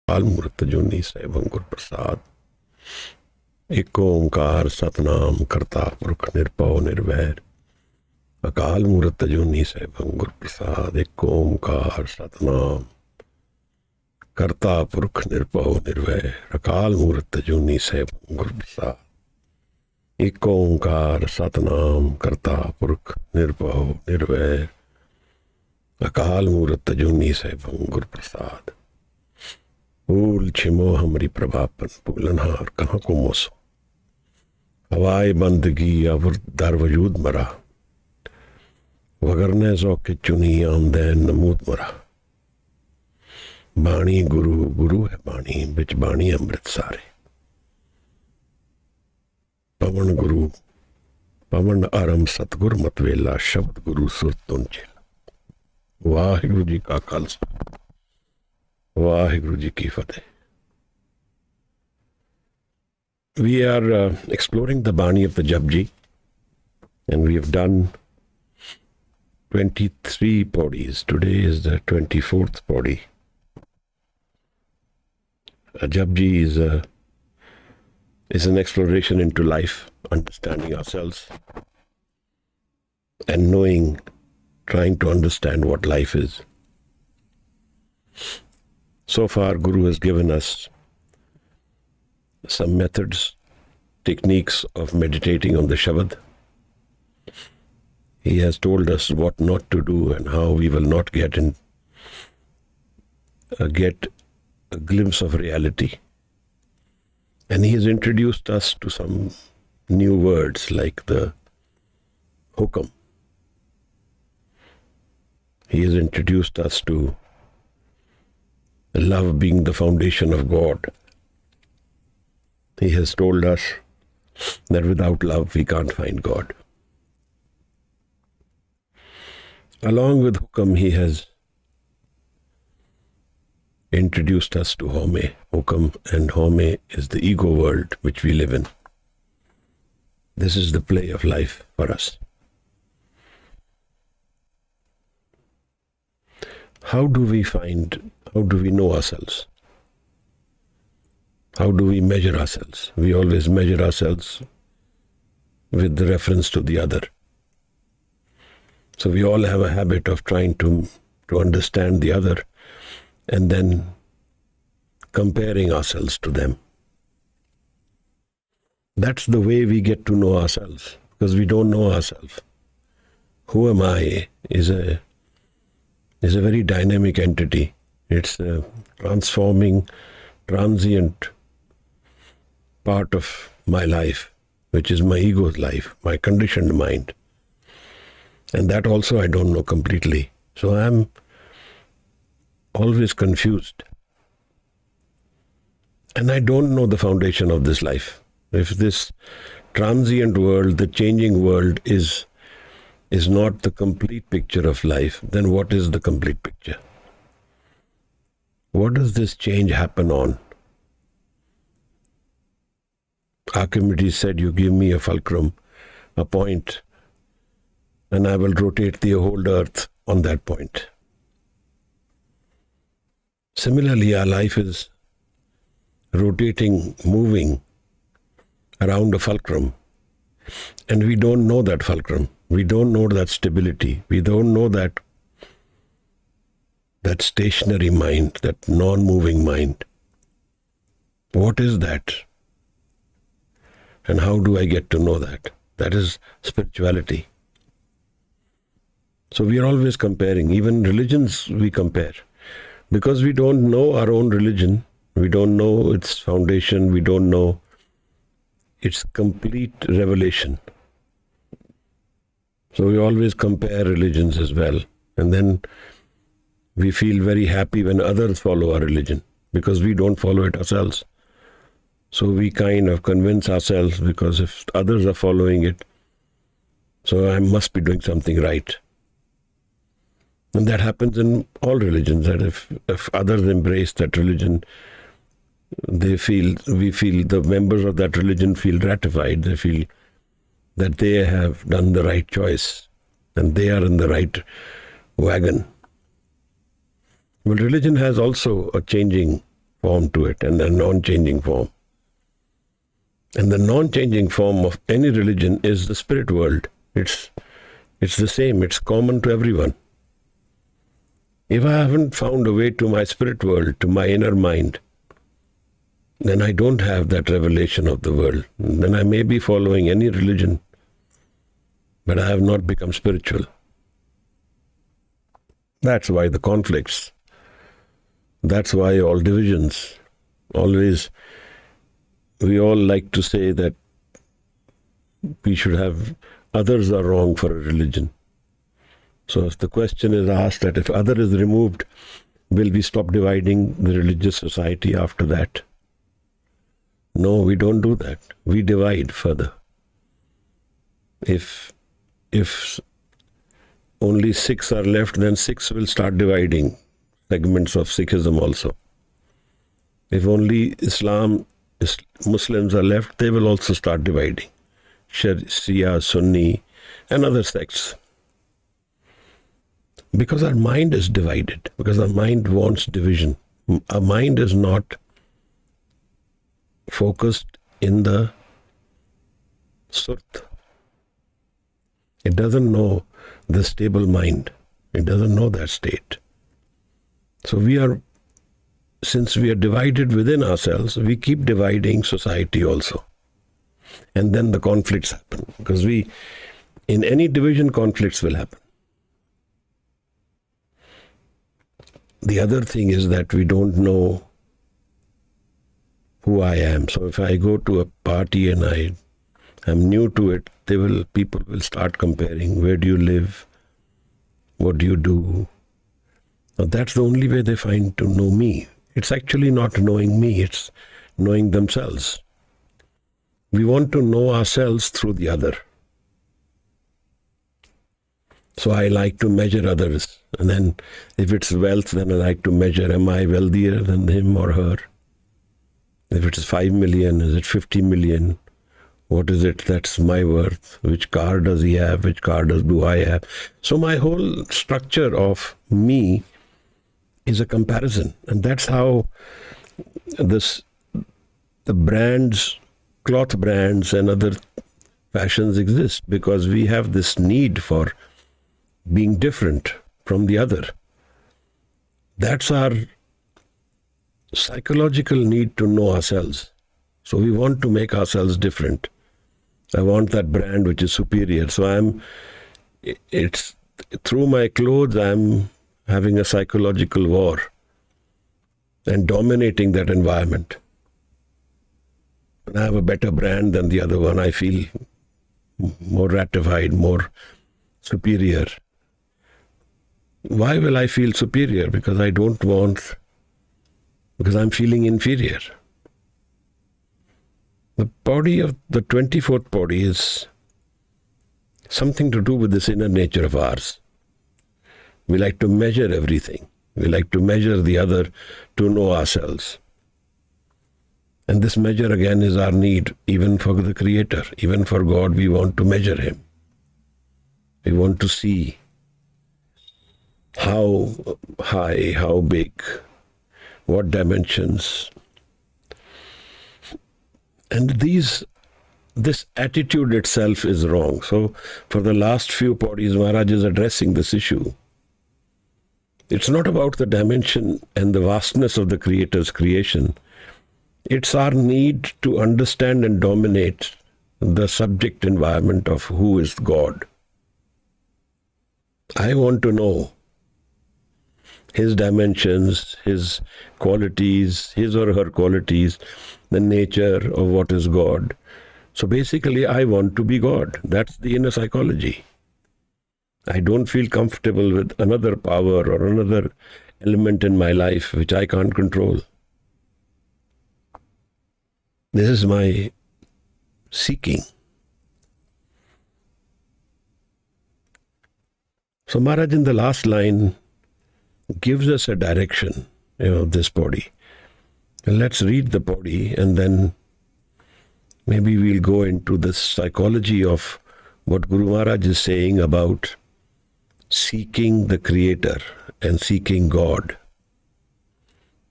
काल मूर्त जोनी सैभं गुर प्रसाद। एक ओंकार सतनाम करता पुरख निरभव निर्वैर। अकाल मूर्त जोनी सैभं गुर प्रसाद। एक ओंकार सतनाम करता पुरख निरभव निर्वैर। अकाल मूर्त जोनी सैभं गुर प्रसाद। एक ओंकार सतनाम करता पुरख निरभव निर्वैर। अकाल मूर्त जोनी सैभं गुर प्रसाद। फूल छिमो हमरी प्रभापन फूलनहार कहाँ को मोसो। हवाए बंदगी अवर दर वजूद मरा। वगरने सो के चुनी आमदे नमूत मरा बाणी गुरु गुरु है बाणी बिच बाणी अमृत सारे पवन गुरु पवन आरम सतगुर मत वेला शब्द गुरु सुर तुन चेला। वाहिगुरु जी का खालसा वाहिगुरु जी की फतेह। We are exploring the Bani of the JAPJI, and we have done 23 pauris. Today is the 24th pauri. A JAPJI is an exploration into life, understanding ourselves, and knowing, trying to understand what life is. So far, Guru has given us some methods, techniques of meditating on the Shabad. He has told us what not to do and how we will not get a glimpse of reality. And he has introduced us to some new words like the hukam. He has introduced us to love being the foundation of God. He has told us that without love we can't find God. Along with hukam, he has introduced us to home. Hukam and home is the ego world which we live in. This is the play of life for us. How do we know ourselves? How do we measure ourselves? We always measure ourselves with the reference to the other. So we all have a habit of trying to understand the other and then comparing ourselves to them. That's the way we get to know ourselves, because we don't know ourselves. Who am I is a very dynamic entity. It's a transforming, transient part of my life, which is my ego's life, my conditioned mind. And that also I don't know completely. So I'm always confused. And I don't know the foundation of this life. If this transient world, the changing world is not the complete picture of life, then what is the complete picture? What does this change happen on? Archimedes said, you give me a fulcrum, a point, and I will rotate the whole earth on that point. Similarly, our life is rotating, moving around a fulcrum, and we don't know that fulcrum. We don't know that stability. We don't know that stationary mind, that non-moving mind. What is that? And how do I get to know that? That is spirituality. So we are always comparing. Even religions we compare. Because we don't know our own religion, we don't know its foundation, we don't know its complete revelation. So we always compare religions as well. And then we feel very happy when others follow our religion, because we don't follow it ourselves. So we kind of convince ourselves, because if others are following it, so I must be doing something right. And that happens in all religions, that if others embrace that religion, we feel the members of that religion feel gratified. They feel that they have done the right choice and they are in the right wagon. Well, religion has also a changing form to it and a non-changing form. And the non-changing form of any religion is the spirit world. It's the same. It's common to everyone. If I haven't found a way to my spirit world, to my inner mind, then I don't have that revelation of the world. Then I may be following any religion, but I have not become spiritual. That's why the conflicts. That's why all divisions. Always, we all like to say that we should have, others are wrong for a religion. So if the question is asked that if other is removed, will we stop dividing the religious society after that? No, we don't do that. We divide further. If only 6 are left, then 6 will start dividing segments of Sikhism also. If only Muslims are left, they will also start dividing. Shia, Sunni, and other sects. Because our mind is divided, because our mind wants division. Our mind is not focused in the Surt. It doesn't know the stable mind. It doesn't know that state. So since we are divided within ourselves, we keep dividing society also. And then the conflicts happen. Because in any division, conflicts will happen. The other thing is that we don't know who I am. So if I go to a party and I'm new to it, people will start comparing. Where do you live? What do you do? Now that's the only way they find to know me. It's actually not knowing me, it's knowing themselves. We want to know ourselves through the other. So I like to measure others. And then if it's wealth, then I like to measure, am I wealthier than him or her? If it's 5 million, is it 50 million? What is it? That's my worth. Which car does he have? Which car do I have? So my whole structure of me is a comparison. And that's how the brands, cloth brands and other fashions exist, because we have this need for being different from the other. That's our psychological need to know ourselves. So we want to make ourselves different. I want that brand which is superior. So it's through my clothes, I'm having a psychological war and dominating that environment. When I have a better brand than the other one, I feel more ratified, more superior. Why will I feel superior? Because I'm feeling inferior. The body of the 24th body is something to do with this inner nature of ours. We like to measure everything. We like to measure the other to know ourselves. And this measure again is our need, even for the Creator, even for God. We want to measure Him. We want to see how high, how big, what dimensions. And this attitude itself is wrong. So for the last few podis, Maharaj is addressing this issue. It's not about the dimension and the vastness of the Creator's creation. It's our need to understand and dominate the subject environment of who is God. I want to know His dimensions, His qualities, His or her qualities, the nature of what is God. So basically, I want to be God. That's the inner psychology. I don't feel comfortable with another power or another element in my life which I can't control. This is my seeking. So Maharaj in the last line gives us a direction, this body. And let's read the body and then maybe we'll go into the psychology of what Guru Maharaj is saying about seeking the Creator and seeking God.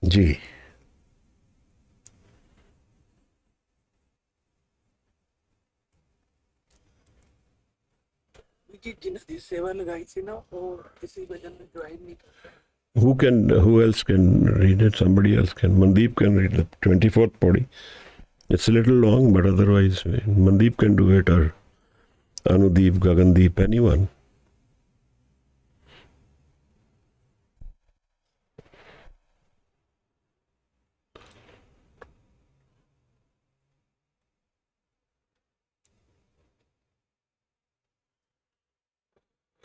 Ji. Who else can read it? Somebody else can. Mandeep can read the 24th body. It's a little long, but otherwise Mandeep can do it, or Anudeep, Gagandeep, anyone.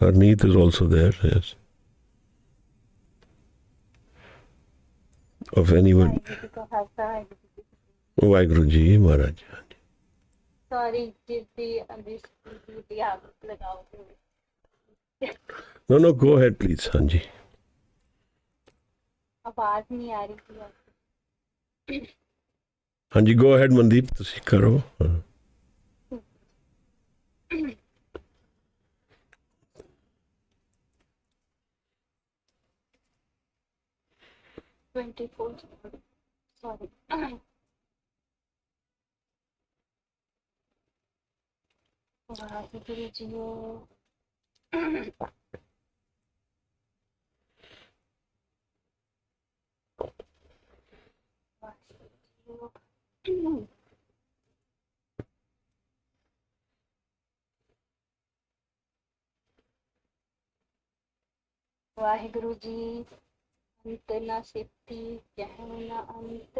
Harneet is also there, yes. Of anyone. Vaheguru Ji Maharaj. Sorry, duty आप लगाओगे. No, go ahead please. हाँ जी. आवाज नहीं आ रही थी आपकी. हाँ जी, go ahead Mandeep, ਤੁਸੀਂ ਕਰੋ. हाँ. Sorry. वाहिगुरु जीओ. वाहिगुरु जी. अंत न सिद्धि कहन न अंत.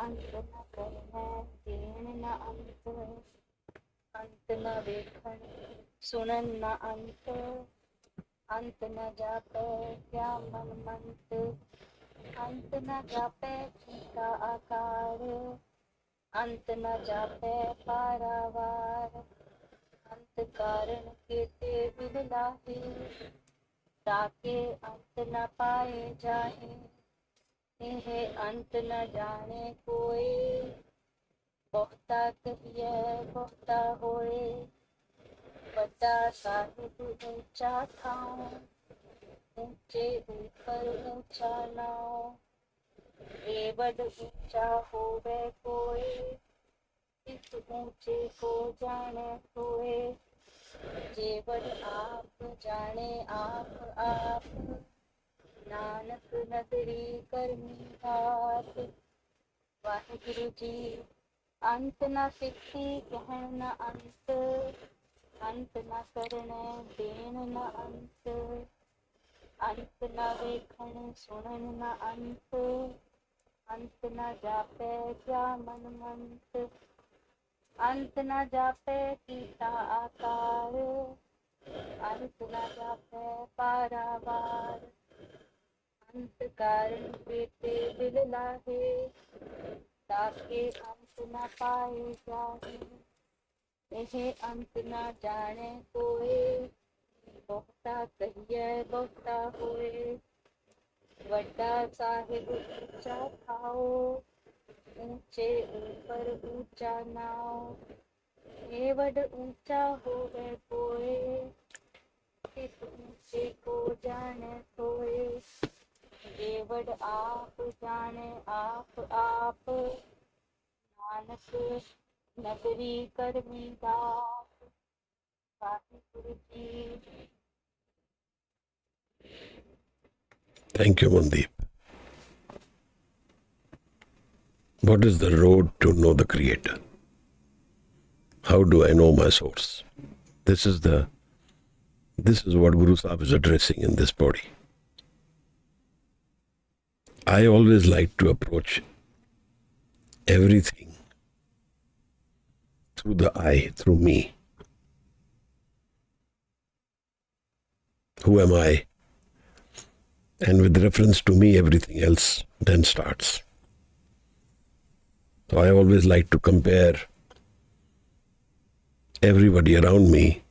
अंत न करना देन न अंत. अंत न देखन सुनन न अंत. अंत न जापै क्या मन मंत. अंत न जापै का आकार. अंत न जापै पारावार. अंत कारण केते बिललाहे. ताके अंत न पाए जाहे. यह अंत न जाने कोई. बहुता कहिए बहुता होए. बड़ा साहिब ऊंचा ठाऊं. ऊंचे ऊपर ऊंचा नाव. एवड ऊंचा होवे कोई. इस ऊंचे को जाने कोई. जेवड आप जाने आप. नानक नगरी करनी बात. वाहिगुरु जी. अंत न सिद्धि कहन न अंत. अंत न करने देन न अंत. अंत न देखन सुनन न अंत. अंत न जापै क्या मन मंत. अंत न जापै कीता आकार. अंत न जापै पारावार. अंत कारण केते बिललाहे. ताके अंत न पाए जाहे. यह अंत न जाने कोई. बहुता कहिए बहुता होए. वड्डा साहिब ऊंचा ठाओ. ऊंचे ऊपर ऊंचा नाव. एवड ऊंचा होवे कोई. इस ऊंचे को जाने कोई. एवड आप जाने आप. नानक नगरी करमी दास. Waheguru ji. Thank you Mandeep. What is the road to know the Creator? How do I know my source? This is what Guru Sahib is addressing in this body. I always like to approach everything through the I, through me. Who am I? And with reference to me, everything else then starts. So I always like to compare everybody around me.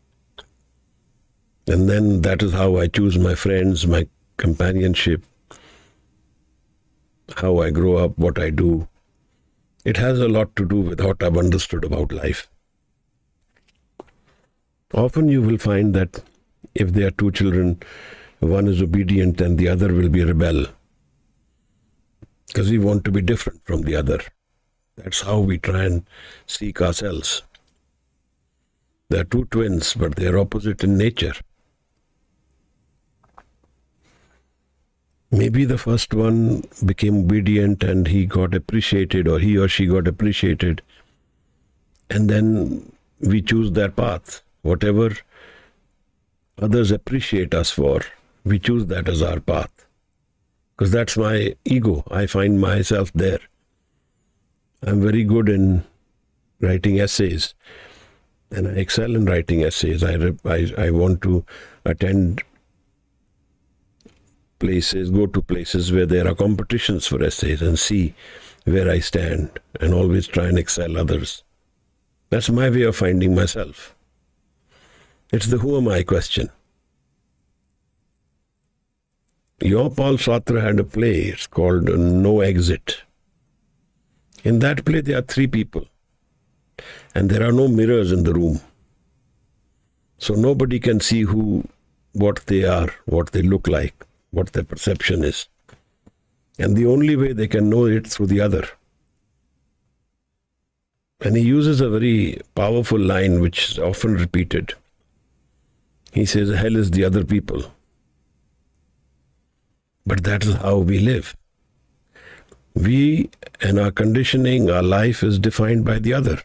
And then that is how I choose my friends, my companionship, how I grow up, what I do. It has a lot to do with what I've understood about life. Often you will find that if there are two children, one is obedient and the other will be a rebel. Because we want to be different from the other. That's how we try and seek ourselves. There are two twins, but they are opposite in nature. Maybe the first one became obedient and he got appreciated, or he or she got appreciated. And then we choose their path. Whatever others appreciate us for, we choose that as our path. Because that's my ego. I find myself there. I'm very good in writing essays. And I excel in writing essays. I want to attend places, go to places where there are competitions for essays and see where I stand and always try and excel others. That's my way of finding myself. It's the who am I question. Paul Sartre had a play, it's called No Exit. In that play there are three people and there are no mirrors in the room. So nobody can see what they are, what they look like, what their perception is. And the only way they can know it through the other. And he uses a very powerful line which is often repeated. He says, hell is the other people. But that is how we live. We and our conditioning, our life is defined by the other.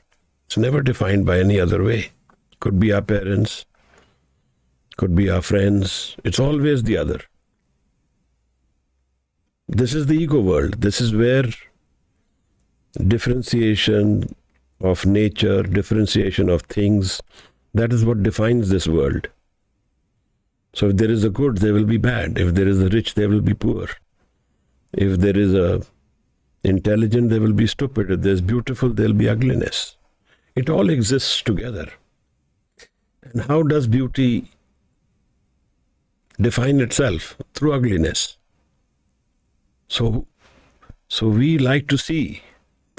It's never defined by any other way. Could be our parents, could be our friends. It's always the other. This is the ego world. This is where differentiation of nature, differentiation of things, that is what defines this world. So if there is a good, there will be bad. If there is a rich, there will be poor. If there is a intelligent, there will be stupid. If there's beautiful, there will be ugliness. It all exists together. And how does beauty define itself? Through ugliness. So we like to see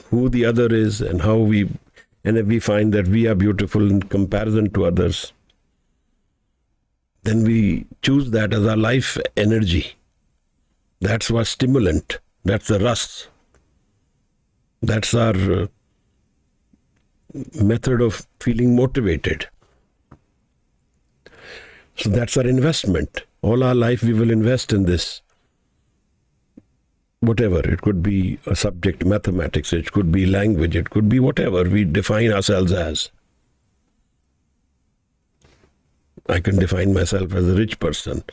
who the other is and and if we find that we are beautiful in comparison to others, then we choose that as our life energy. That's our stimulant. That's the rust. That's our method of feeling motivated. So that's our investment. All our life we will invest in this. Whatever, it could be a subject, mathematics, it could be language, it could be whatever we define ourselves as. I can define myself as a rich person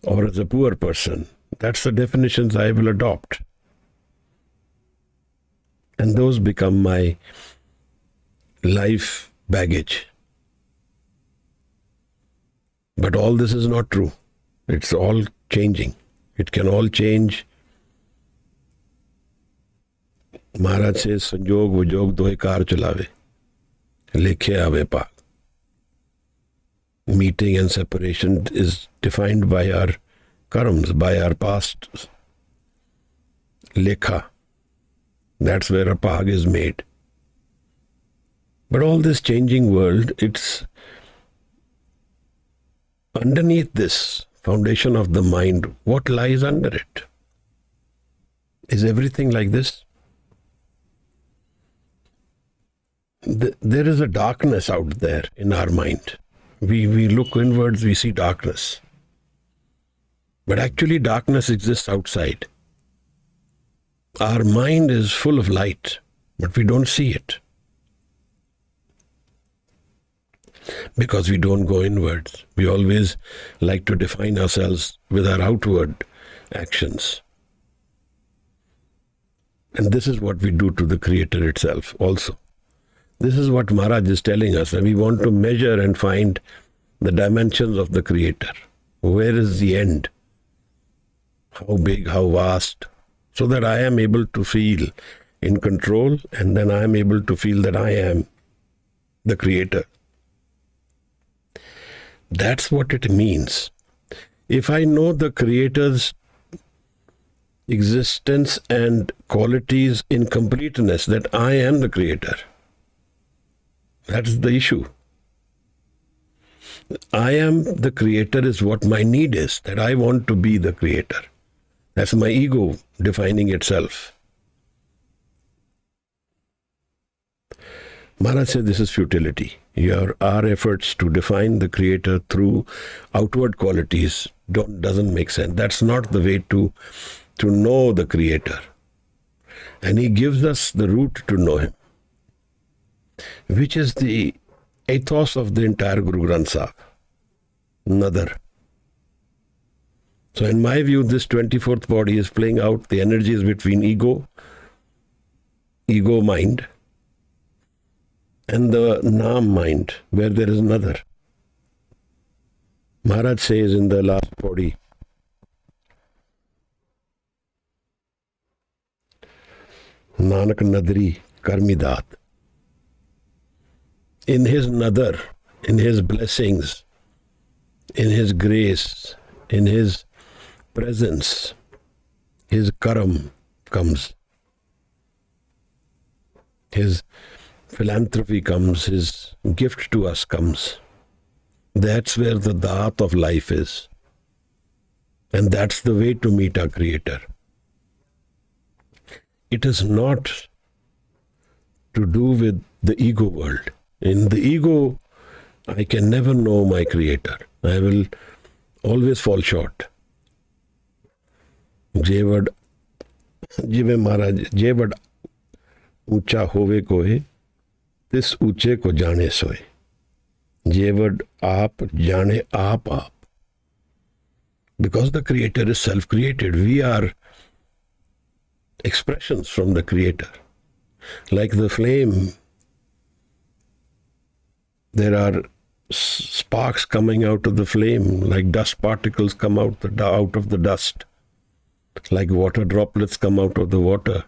or as a poor person. That's the definitions I will adopt. And those become my life baggage. But all this is not true. It's all changing. It can all change. Maharaj says, Sanjog Vijog dohe car chalave, lekhe aave paag. Meeting and separation is defined by our karmas, by our past lekha. That's where a paag is made. But all this changing world, it's underneath this foundation of the mind. What lies under it? Is everything like this? There is a darkness out there in our mind. We look inwards, we see darkness. But actually darkness exists outside. Our mind is full of light, but we don't see it. Because we don't go inwards. We always like to define ourselves with our outward actions. And this is what we do to the Creator itself also. This is what Maharaj is telling us, and we want to measure and find the dimensions of the Creator. Where is the end? How big, how vast? So that I am able to feel in control, and then I am able to feel that I am the Creator. That's what it means. If I know the Creator's existence and qualities in completeness, that I am the Creator, that's the issue. I am the Creator is what my need is, that I want to be the Creator. That's my ego defining itself. Maharaj said this is futility. Our efforts to define the Creator through outward qualities doesn't make sense. That's not the way to know the Creator. And he gives us the route to know Him, which is the ethos of the entire Guru Granth Sahib. Nadar. So in my view, this 24th body is playing out the energies between ego, mind, and the Naam mind, where there is another. Maharaj says in the last PAURI, Nanak Nadri Karmidat. In his nadar, in his blessings, in his grace, in his presence, his karam comes. His philanthropy comes, his gift to us comes. That's where the daat of life is. And that's the way to meet our Creator. It is not to do with the ego world. In the ego, I can never know my Creator. I will always fall short. Jewad, jive Maharaj, Jewad ऊंचा होवे कोई तिस ऊंचे को जाने सोए. Jewad आप जाने आप. Because the Creator is self-created, we are expressions from the Creator. Like the flame, there are sparks coming out of the flame, like dust particles come out of the dust, like water droplets come out of the water.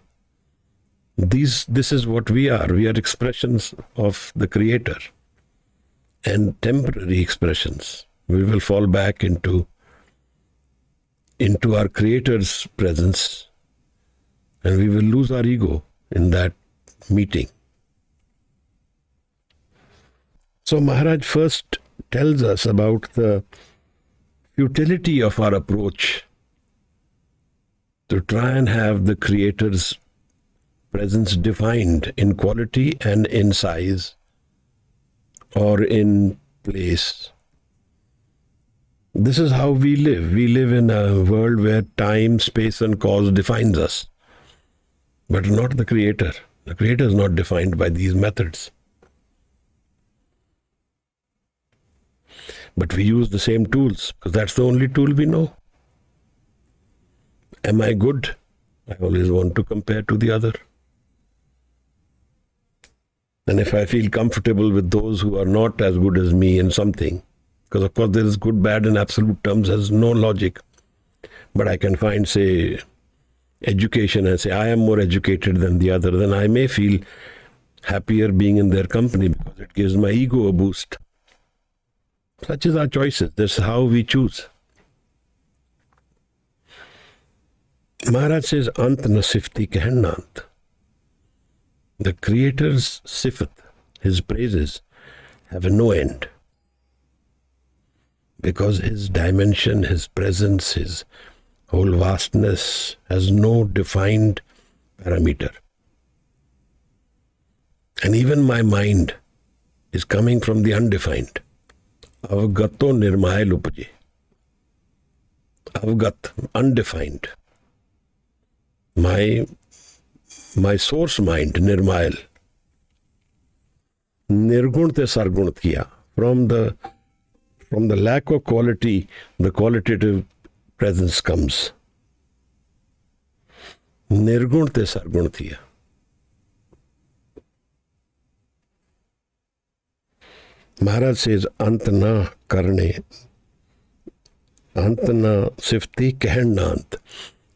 This is what we are. We are expressions of the Creator, and temporary expressions. We will fall back into our Creator's presence, and we will lose our ego in that meeting. So Maharaj first tells us about the futility of our approach to try and have the Creator's presence defined in quality and in size or in place. This is how we live. We live in a world where time, space and cause defines us, but not the Creator. The Creator is not defined by these methods. But we use the same tools because that's the only tool we know. Am I good? I always want to compare to the other. And if I feel comfortable with those who are not as good as me in something, because of course there is good, bad in absolute terms, has no logic. But I can find, say, education and say, I am more educated than the other, then I may feel happier being in their company because it gives my ego a boost. Such is our choices. That's how we choose. Maharaj says, Ant na sifti kehnant. The Creator's sifat, his praises, have no end. Because his dimension, his presence, his whole vastness has no defined parameter. And even my mind is coming from the undefined. Avgato nirmayal upje. Avgat, undefined. My source mind, nirmayal. Nirgun te sargun kiya. From the lack of quality, the qualitative presence comes. Nirgun te sargun kiya. Maharaj says, Antna karne, Antna sifti kehnant.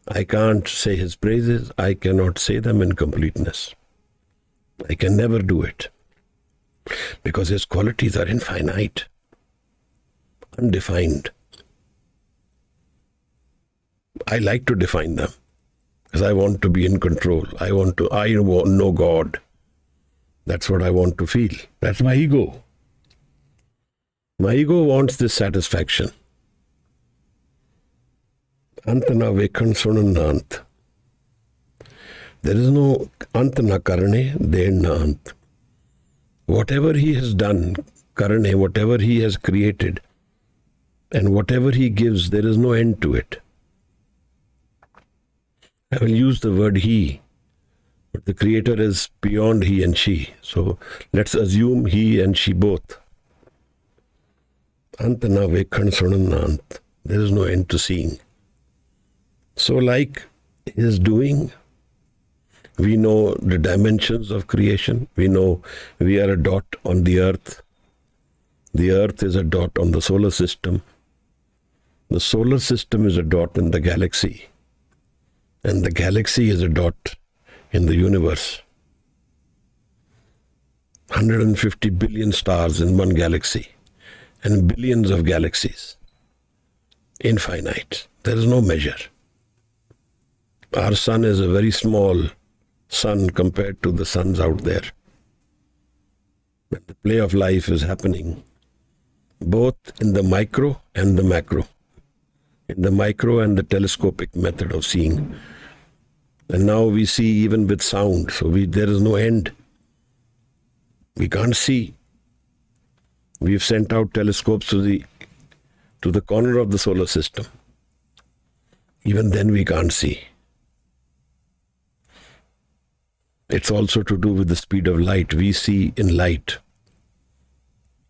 I can't say his praises. I cannot say them in completeness. I can never do it. Because his qualities are infinite, undefined. I like to define them because I want to be in control. I want to know God. That's what I want to feel. That's my ego. My ego wants this satisfaction. Antana vekhan sunanant. There is no antana karne, dena ant. Whatever he has done, karne, whatever he has created, and whatever he gives, there is no end to it. I will use the word he, but the Creator is beyond he and she. So let's assume he and she both. Antana vekhan sunanant. There is no end to seeing. So like his doing, We know the dimensions of creation. We know we are a dot on the earth. The earth is a dot on the solar system. The solar system is a dot in the galaxy. And the galaxy is a dot in the universe. 150 billion stars in one galaxy and billions of galaxies. Infinite. There is no measure. Our sun is a very small sun compared to the suns out there. But the play of life is happening both in the micro and the macro. In the micro and the telescopic method of seeing. And now we see even with sound. So there is no end. We can't see. We've sent out telescopes to the corner of the solar system. Even then we can't see. It's also to do with the speed of light. We see in light.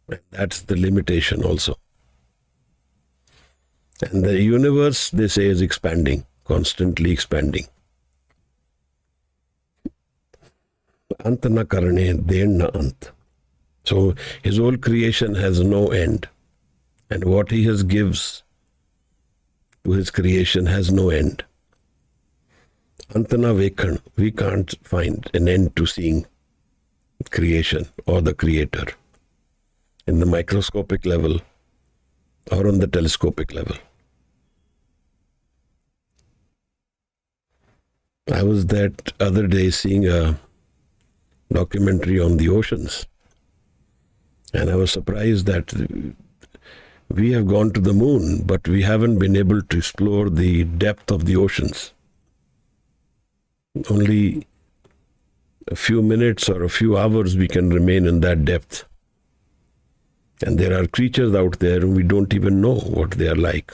And that's the limitation also. And the universe, they say, is expanding, constantly expanding. Ant na karane, den na ant. So his whole creation has no end. And what he has gives to his creation has no end. Antana vekhan, we can't find an end to seeing creation or the creator in the microscopic level or on the telescopic level. I was that other day seeing a documentary on the oceans, and I was surprised that we have gone to the moon, but we haven't been able to explore the depth of the oceans. Only a few minutes or a few hours we can remain in that depth. And there are creatures out there and we don't even know what they are like.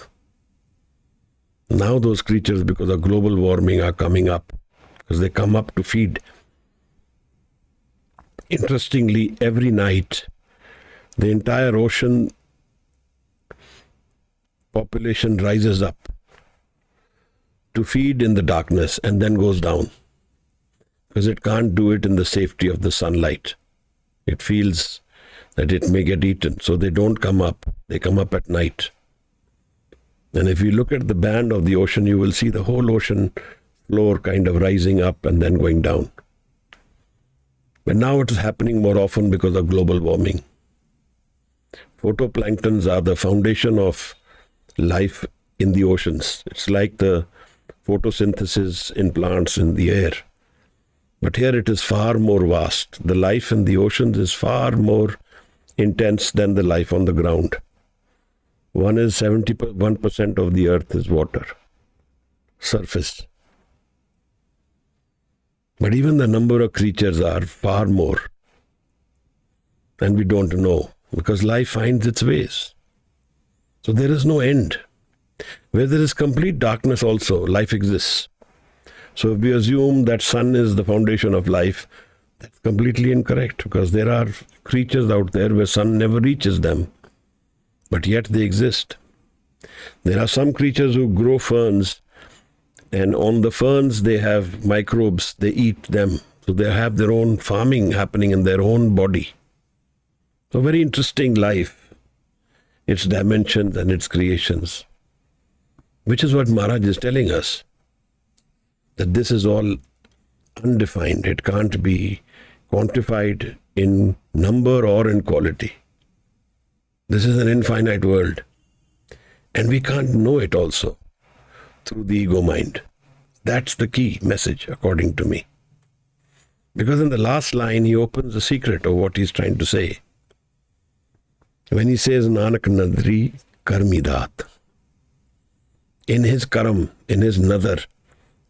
Now those creatures, because of global warming, are coming up, because they come up to feed. Interestingly, every night, the entire ocean population rises up to feed in the darkness and then goes down, because it can't do it in the safety of the sunlight. It feels that it may get eaten, so they don't come up. They come up at night. And if you look at the band of the ocean, you will see the whole ocean floor kind of rising up and then going down. But now it is happening more often because of global warming. Photoplanktons are the foundation of life in the oceans. It's like the photosynthesis in plants in the air. But here it is far more vast. The life in the oceans is far more intense than the life on the ground. 71% of the earth is water, surface. But even the number of creatures are far more. And we don't know, because life finds its ways. So there is no end. Where there is complete darkness also, life exists. So if we assume that sun is the foundation of life, that's completely incorrect, because there are creatures out there where sun never reaches them, but yet they exist. There are some creatures who grow ferns, and on the ferns they have microbes, they eat them. So they have their own farming happening in their own body. So very interesting life, its dimensions and its creations, which is what Maharaj is telling us, that this is all undefined. It can't be quantified in number or in quality. This is an infinite world. And we can't know it also through the ego mind. That's the key message, according to me. Because in the last line, he opens the secret of what he's trying to say. When he says, Nanak nadri karmidat, in his karam, in his nadar,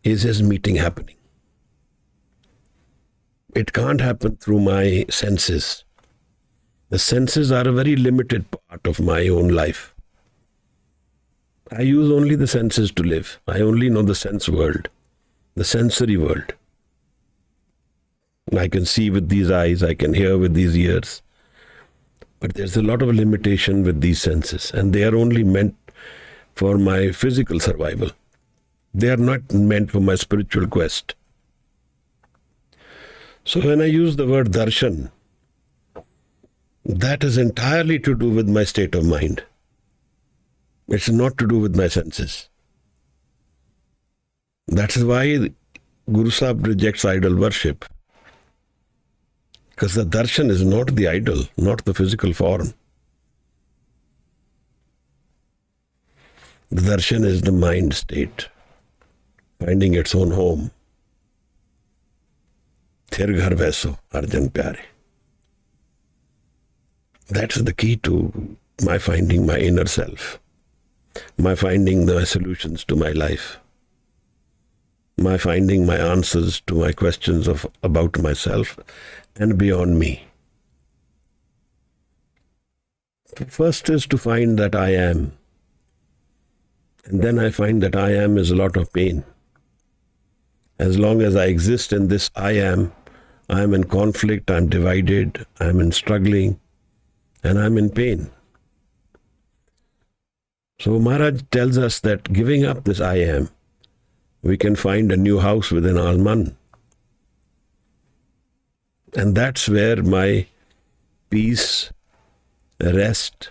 is his meeting happening. It can't happen through my senses. The senses are a very limited part of my own life. I use only the senses to live. I only know the sense world, the sensory world. I can see with these eyes, I can hear with these ears. But there's a lot of limitation with these senses, and they are only meant for my physical survival. They are not meant for my spiritual quest. So when I use the word darshan, that is entirely to do with my state of mind. It's not to do with my senses. That is why Guru Sahib rejects idol worship. Because the darshan is not the idol, not the physical form. The darshan is the mind state, finding its own home. Thir ghar vaiso, Arjan pyare. That's the key to my finding my inner self, my finding the solutions to my life, my finding my answers to my questions about myself and beyond me. First is to find that I am. And then I find that I am is a lot of pain. As long as I exist in this I am in conflict, I'm divided, I'm in struggling, and I'm in pain. So Maharaj tells us that giving up this I am, we can find a new house within our man. And that's where my peace, rest,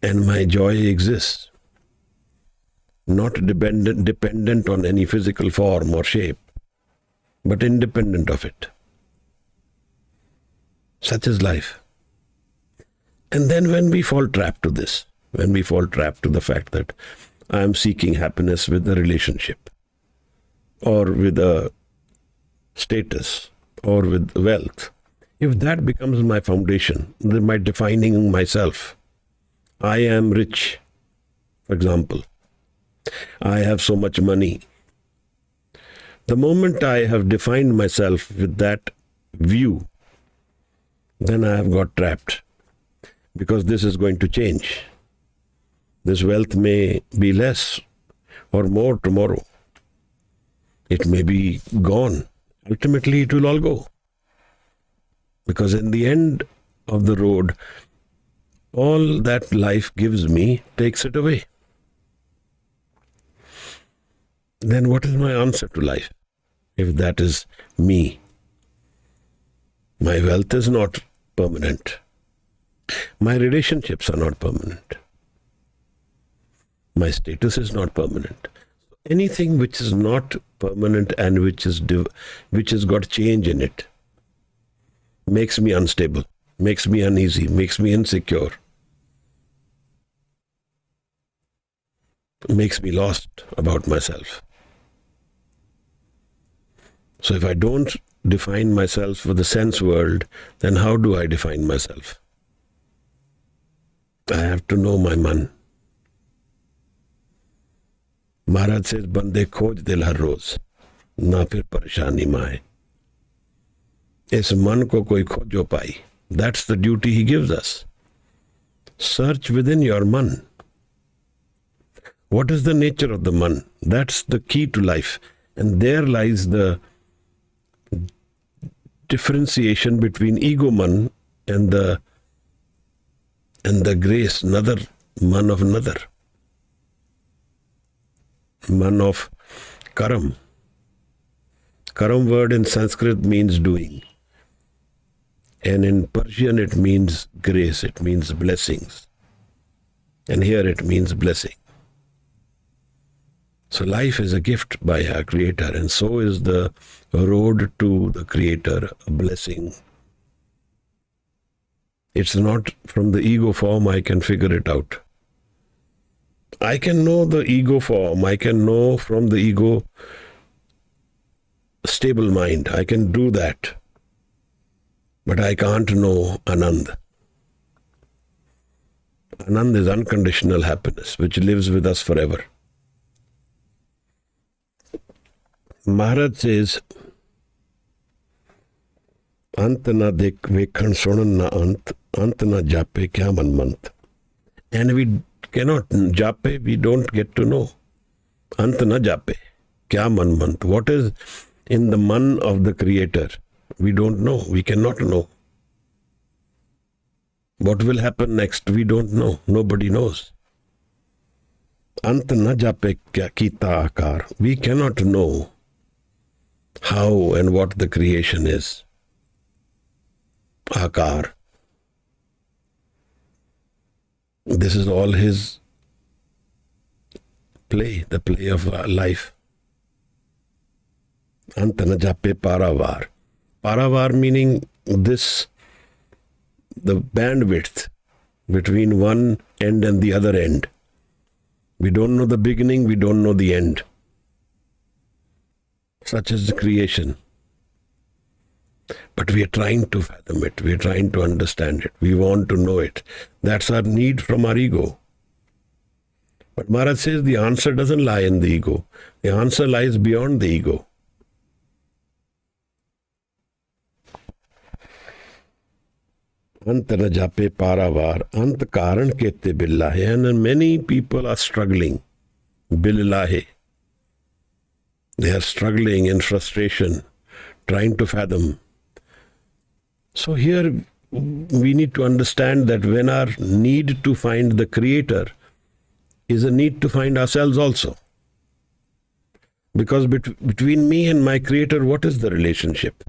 and my joy exists. Not dependent on any physical form or shape, but independent of it. Such is life. And then when we fall trapped to this, when we fall trapped to the fact that I am seeking happiness with a relationship, or with a status, or with wealth, if that becomes my foundation, then my defining myself, I am rich, for example, I have so much money. The moment I have defined myself with that view, then I have got trapped. Because this is going to change. This wealth may be less or more tomorrow. It may be gone. Ultimately, it will all go. Because in the end of the road, all that life gives me takes it away. Then what is my answer to life? If that is me. My wealth is not permanent. My relationships are not permanent. My status is not permanent. Anything which is not permanent and which has got change in it makes me unstable, makes me uneasy, makes me insecure, makes me lost about myself. So if I don't define myself for the sense world, then how do I define myself? I have to know my man. Maharaj says, Bande khoj dil har roz, na phir pareshani maaye. Is man ko koi khojo pai. That's the duty he gives us. Search within your man. What is the nature of the man? That's the key to life. And there lies the differentiation between ego man and the grace, another man of another. Man of karam. Karam word in Sanskrit means doing. And in Persian it means grace, it means blessings. And here it means blessing. So life is a gift by our Creator, and so is the road to the Creator a blessing. It's not from the ego form I can figure it out. I can know the ego form, I can know from the ego stable mind, I can do that. But I can't know Anand. Anand is unconditional happiness, which lives with us forever. Maharaj says, Ant na dekh vekhan sunan na ant na jape kya man mant. And we cannot jape, we don't get to know. Ant na jape kya man mant. What is in the man of the Creator? We don't know, we cannot know. What will happen next? We don't know, nobody knows. Ant na jape kya kita akar. We cannot know how and what the creation is. Akar. This is all his play, the play of life. Antana jape paravar. Paravar meaning this, the bandwidth between one end and the other end. We don't know the beginning, we don't know the end. Such is the creation. But we are trying to fathom it. We are trying to understand it. We want to know it. That's our need from our ego. But Maharaj says the answer doesn't lie in the ego. The answer lies beyond the ego. Ant na jape paravar, ant karan kete billahe. And many people are struggling. Billahe. They are struggling in frustration, trying to fathom. So here we need to understand that when our need to find the Creator is a need to find ourselves also. Because between me and my Creator, what is the relationship?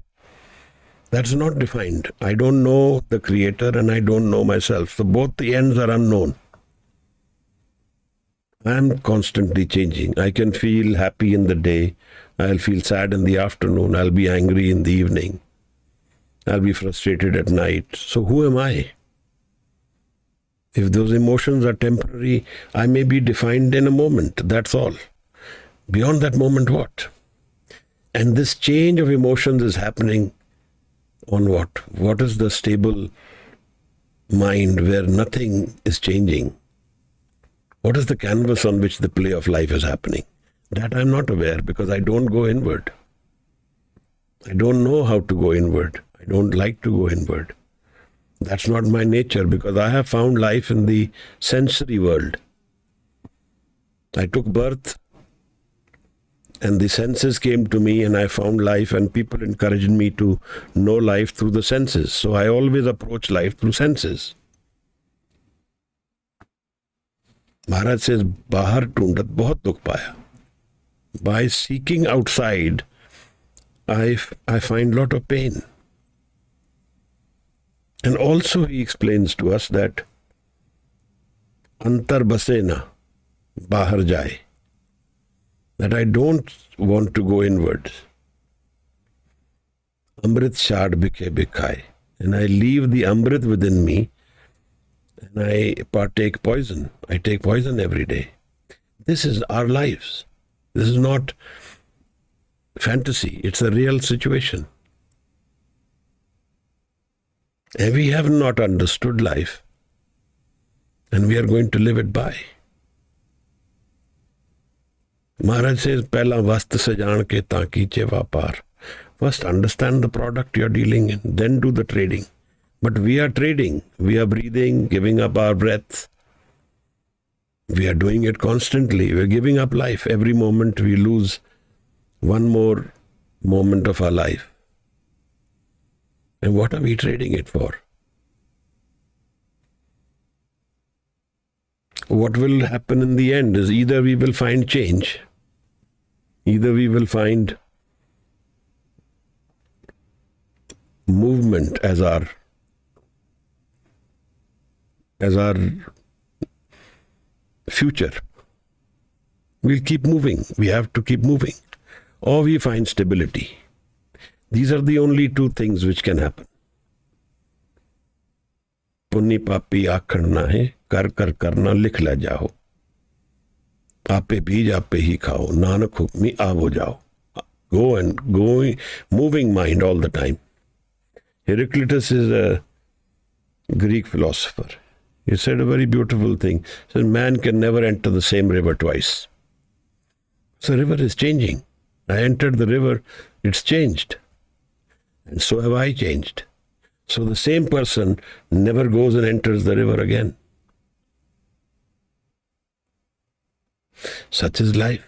That's not defined. I don't know the Creator and I don't know myself. So both the ends are unknown. I am constantly changing. I can feel happy in the day. I'll feel sad in the afternoon. I'll be angry in the evening. I'll be frustrated at night. So who am I? If those emotions are temporary, I may be defined in a moment. That's all. Beyond that moment, what? And this change of emotions is happening on what? What is the stable mind where nothing is changing? What is the canvas on which the play of life is happening? That I'm not aware because I don't go inward. I don't know how to go inward. I don't like to go inward. That's not my nature because I have found life in the sensory world. I took birth and the senses came to me and I found life, and people encouraged me to know life through the senses. So I always approach life through senses. Maharaj says, Bahar tundat bahut dukh paya. By seeking outside, I find a lot of pain. And also he explains to us that antar basena, bahar jai. That I don't want to go inwards. Amrit shad bikhe bikhai. And I leave the Amrit within me and I partake poison. I take poison every day. This is our lives. This is not fantasy. It's a real situation. And we have not understood life. And we are going to live it by. Maharaj says, Pehla vast sajaan ke taan kiche vapar. First understand the product you are dealing in, then do the trading. But we are trading. We are breathing, giving up our breath. We are doing it constantly. We are giving up life. Every moment we lose one more moment of our life. And what are we trading it for? What will happen in the end is either we will find change, either we will find movement as our future. We'll keep moving. We have to keep moving. Or we find stability. These are the only two things which can happen. पुण्य पापी आखड़ना है, कर कर करना लिख ला जाओ, आपे बीज आपे ही खाओ, नानक हुक्मी आवो जाओ. Go and go, moving mind all the time. Heraclitus is a Greek philosopher. He said a very beautiful thing. He said, man can never enter the same river twice. So the river is changing. I entered the river, it's changed. And so have I changed. So the same person never goes and enters the river again. Such is life.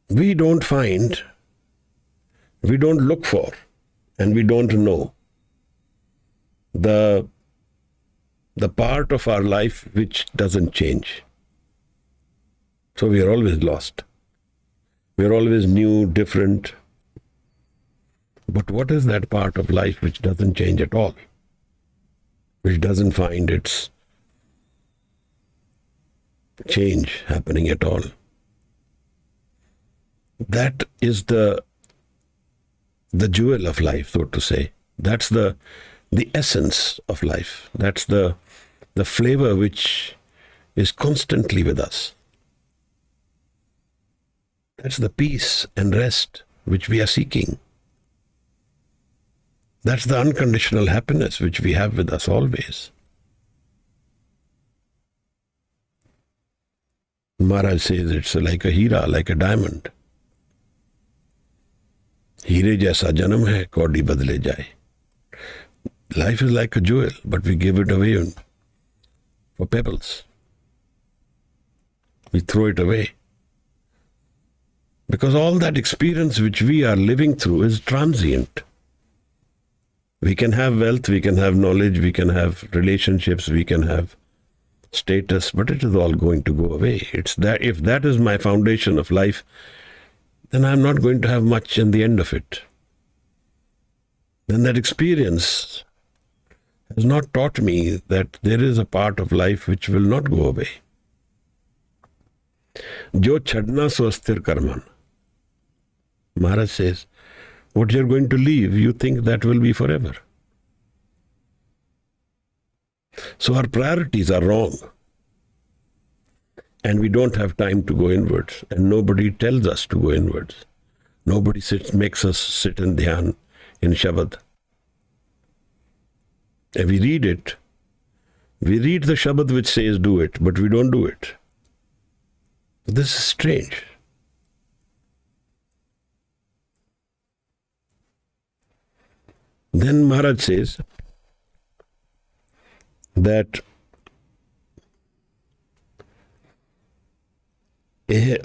We don't find, we don't look for, and we don't know the part of our life which doesn't change. So we are always lost. We're always new, different. But what is that part of life which doesn't change at all? Which doesn't find its change happening at all? That is the jewel of life, so to say. That's the essence of life. That's the flavor which is constantly with us. That's the peace and rest which we are seeking. That's the unconditional happiness which we have with us always. Maharaj says it's like a hira, like a diamond. हीरे जैसा जन्म है, कौड़ी बदले जाए. Life is like a jewel, but we give it away for pebbles. We throw it away. Because all that experience which we are living through is transient. We can have wealth, we can have knowledge, we can have relationships, we can have status, but it is all going to go away. It's that if that is my foundation of life, then I'm not going to have much in the end of it. Then that experience has not taught me that there is a part of life which will not go away. Jo chadna so asthir karman. Maharaj says, what you're going to leave, you think that will be forever. So our priorities are wrong. And we don't have time to go inwards. And nobody tells us to go inwards. Nobody makes us sit in dhyan, in Shabad. And we read it. We read the Shabad which says do it, but we don't do it. This is strange. Then Maharaj says that ਇਹ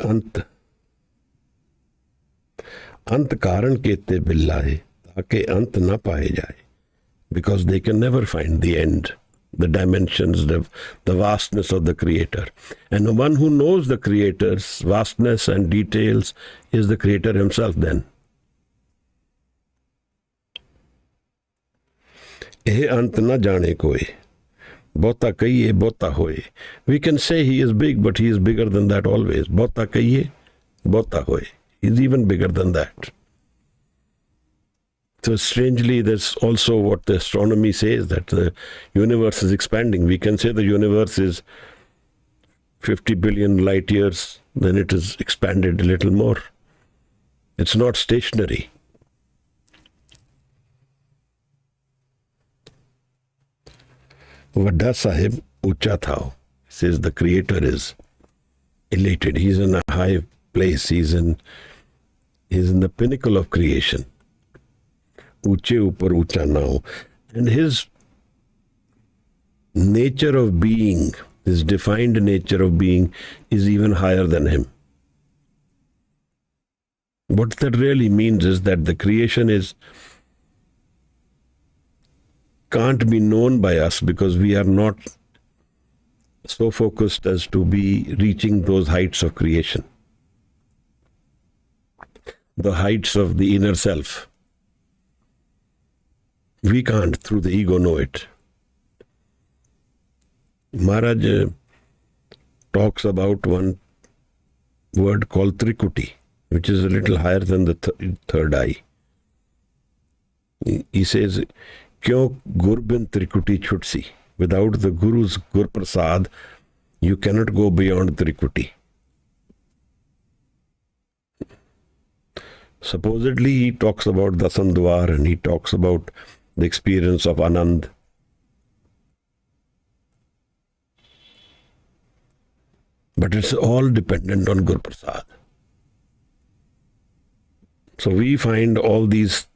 ਅੰਤ ਕਾਰਨ ਕੀਤੇ ਬਿੱਲਾ ਹੈ ਤਾਕੇ ਅੰਤ ਨਾ ਪਾਏ ਜਾਏ, because they can never find the end, the dimensions, the vastness of the Creator. And the one who knows the Creator's vastness and details is the Creator himself then. ਇਹ ਅੰਤ ਨਾ ਜਾਣੇ ਕੋਈ, ਬਹੁਤਾ ਕਹੀਏ ਬਹੁਤਾ ਹੋਏ. We can say he is big, but he is bigger than that always. ਬਹੁਤਾ ਕਹੀਏ ਬਹੁਤਾ ਹੋਏ. He is even bigger than that. So strangely, there's also what the astronomy says, that the universe is expanding. We can say the universe is 50 billion light years, then it is expanded a little more. It's not stationary. Vadda Sahib Ucha Thao says the Creator is elated. He's in a high place. He's in the pinnacle of creation. Uche upar ucha now. And his nature of being, his defined nature of being is even higher than him. What that really means is that the creation can't be known by us because we are not so focused as to be reaching those heights of creation, the heights of the inner self. We can't, through the ego, know it. Maharaj talks about one word called Trikuti, which is a little higher than the third eye. He says, Kyo Gurbin Trikuti Chutsi. Without the Guru's Gur Prasad, you cannot go beyond Trikuti. Supposedly he talks about Dasandwar and he talks about the experience of Anand. But it's all dependent on Gur Prasad. So we find all these.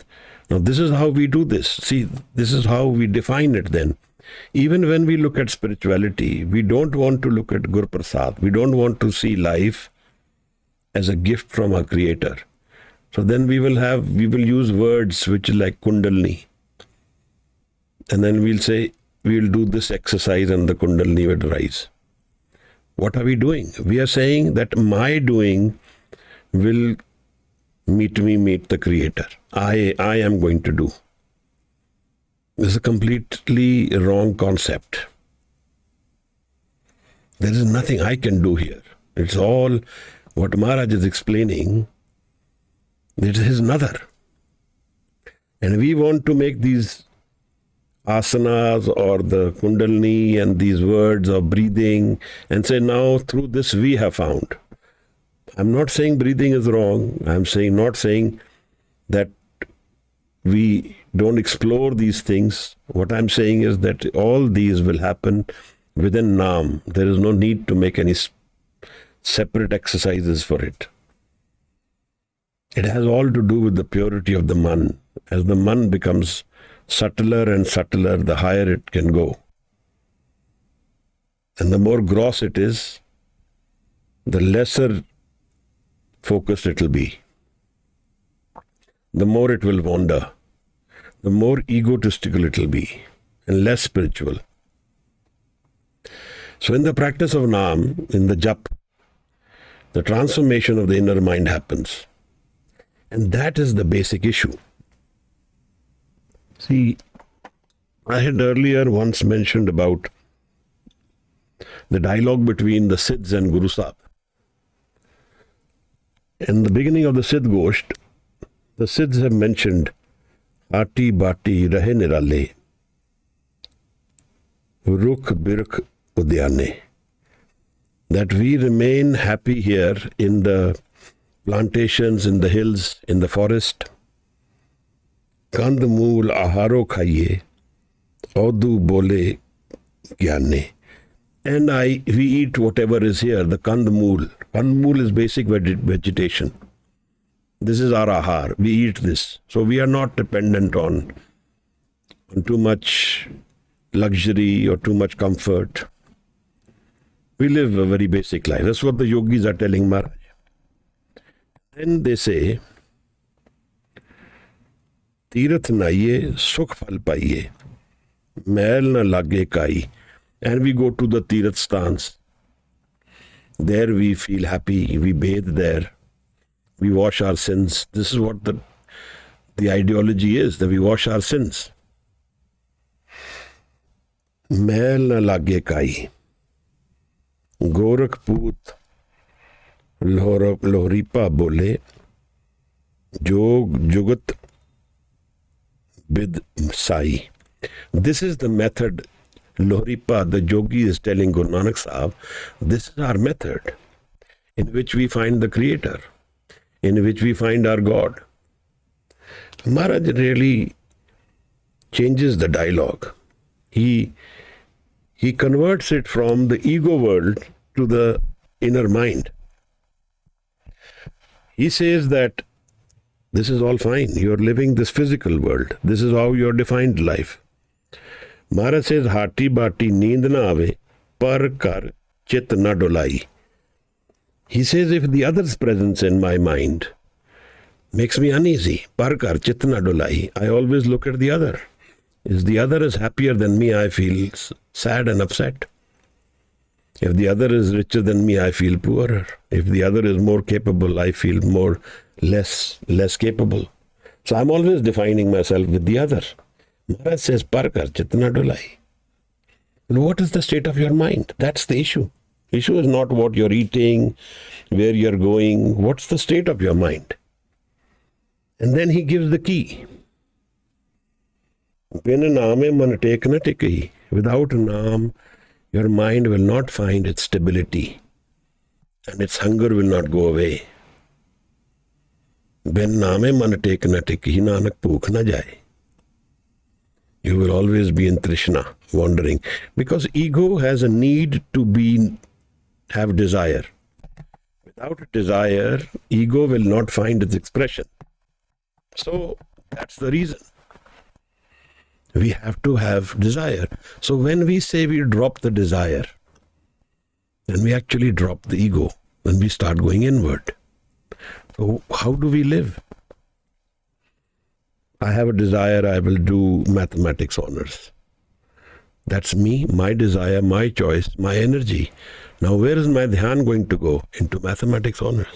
Now this is how we do this. See, this is how we define it then. Even when we look at spirituality, we don't want to look at Gur Prasad. We don't want to see life as a gift from our Creator. So then we will use words which is like Kundalini. And then we'll say, we'll do this exercise and the Kundalini will rise. What are we doing? We are saying that my doing will meet me, meet the Creator. I am going to do. This is a completely wrong concept. There is nothing I can do here. It's all what Maharaj is explaining. It is another. And we want to make these asanas or the kundalini and these words of breathing and say, now through this we have found. I'm not saying breathing is wrong. I'm not saying that we don't explore these things. What I'm saying is that all these will happen within Naam. There is no need to make any separate exercises for it. It has all to do with the purity of the man. As the man becomes subtler and subtler, the higher it can go. And the more gross it is, the lesser focused it will be. The more it will wander, the more egotistical it will be, and less spiritual. So in the practice of Naam, in the Jap, the transformation of the inner mind happens. And that is the basic issue. See, I had earlier once mentioned about the dialogue between the Siddhs and Guru Sahib. In the beginning of the Siddh Gosht, the Siddhs have mentioned Ati Bati Rahe Nirale, Rukh Birkh Udyane, that we remain happy here in the plantations, in the hills, in the forest. Kand mool aharo khaiye, audu bole gyane. And we eat whatever is here, the kand mool. Kand mool is basic vegetation. This is our ahar. We eat this. So we are not dependent on too much luxury or too much comfort. We live a very basic life. That's what the yogis are telling Maharaj. Then they say, Tirath naiye, sukh phal paiye, mail na lage kai. And we go to the Tirath stans. There we feel happy. We bathe there. We wash our sins. This is what the ideology is, that we wash our sins. Mail na lage kai. Gorakhput Lohripa bole, Jog Jugat Bid Sai. This is the method Lohripa, the yogi, is telling Guru Nanak Sahib. This is our method in which we find the Creator, in which we find our God. Maharaj really changes the dialogue. He converts it from the ego world to the inner mind. He says that this is all fine. You're living this physical world. This is how you're defined life. Maharaj says, Hati bati neend na ave, par kar chit na dolai. He says, if the other's presence in my mind makes me uneasy, par kar chit na dolai, I always look at the other. If the other is happier than me, I feel sad and upset. If the other is richer than me, I feel poorer. If the other is more capable, I feel less capable. So I'm always defining myself with the other. Maharaj says, Parkar Chitna Dolai. And what is the state of your mind? That's the issue. Issue is not what you're eating, where you're going. What's the state of your mind? And then he gives the key. Without Naam, your mind will not find its stability and its hunger will not go away. Ben naame man tek na tiki, nanak bhook na jaye. You will always be in Trishna, wandering. Because ego has a need to have desire. Without desire, ego will not find its expression. So that's the reason. We have to have desire. So when we say we drop the desire, then we actually drop the ego. Then we start going inward. So how do we live? I have a desire, I will do mathematics honors. That's me, my desire, my choice, my energy. Now where is my dhyan going to go? Into mathematics honors.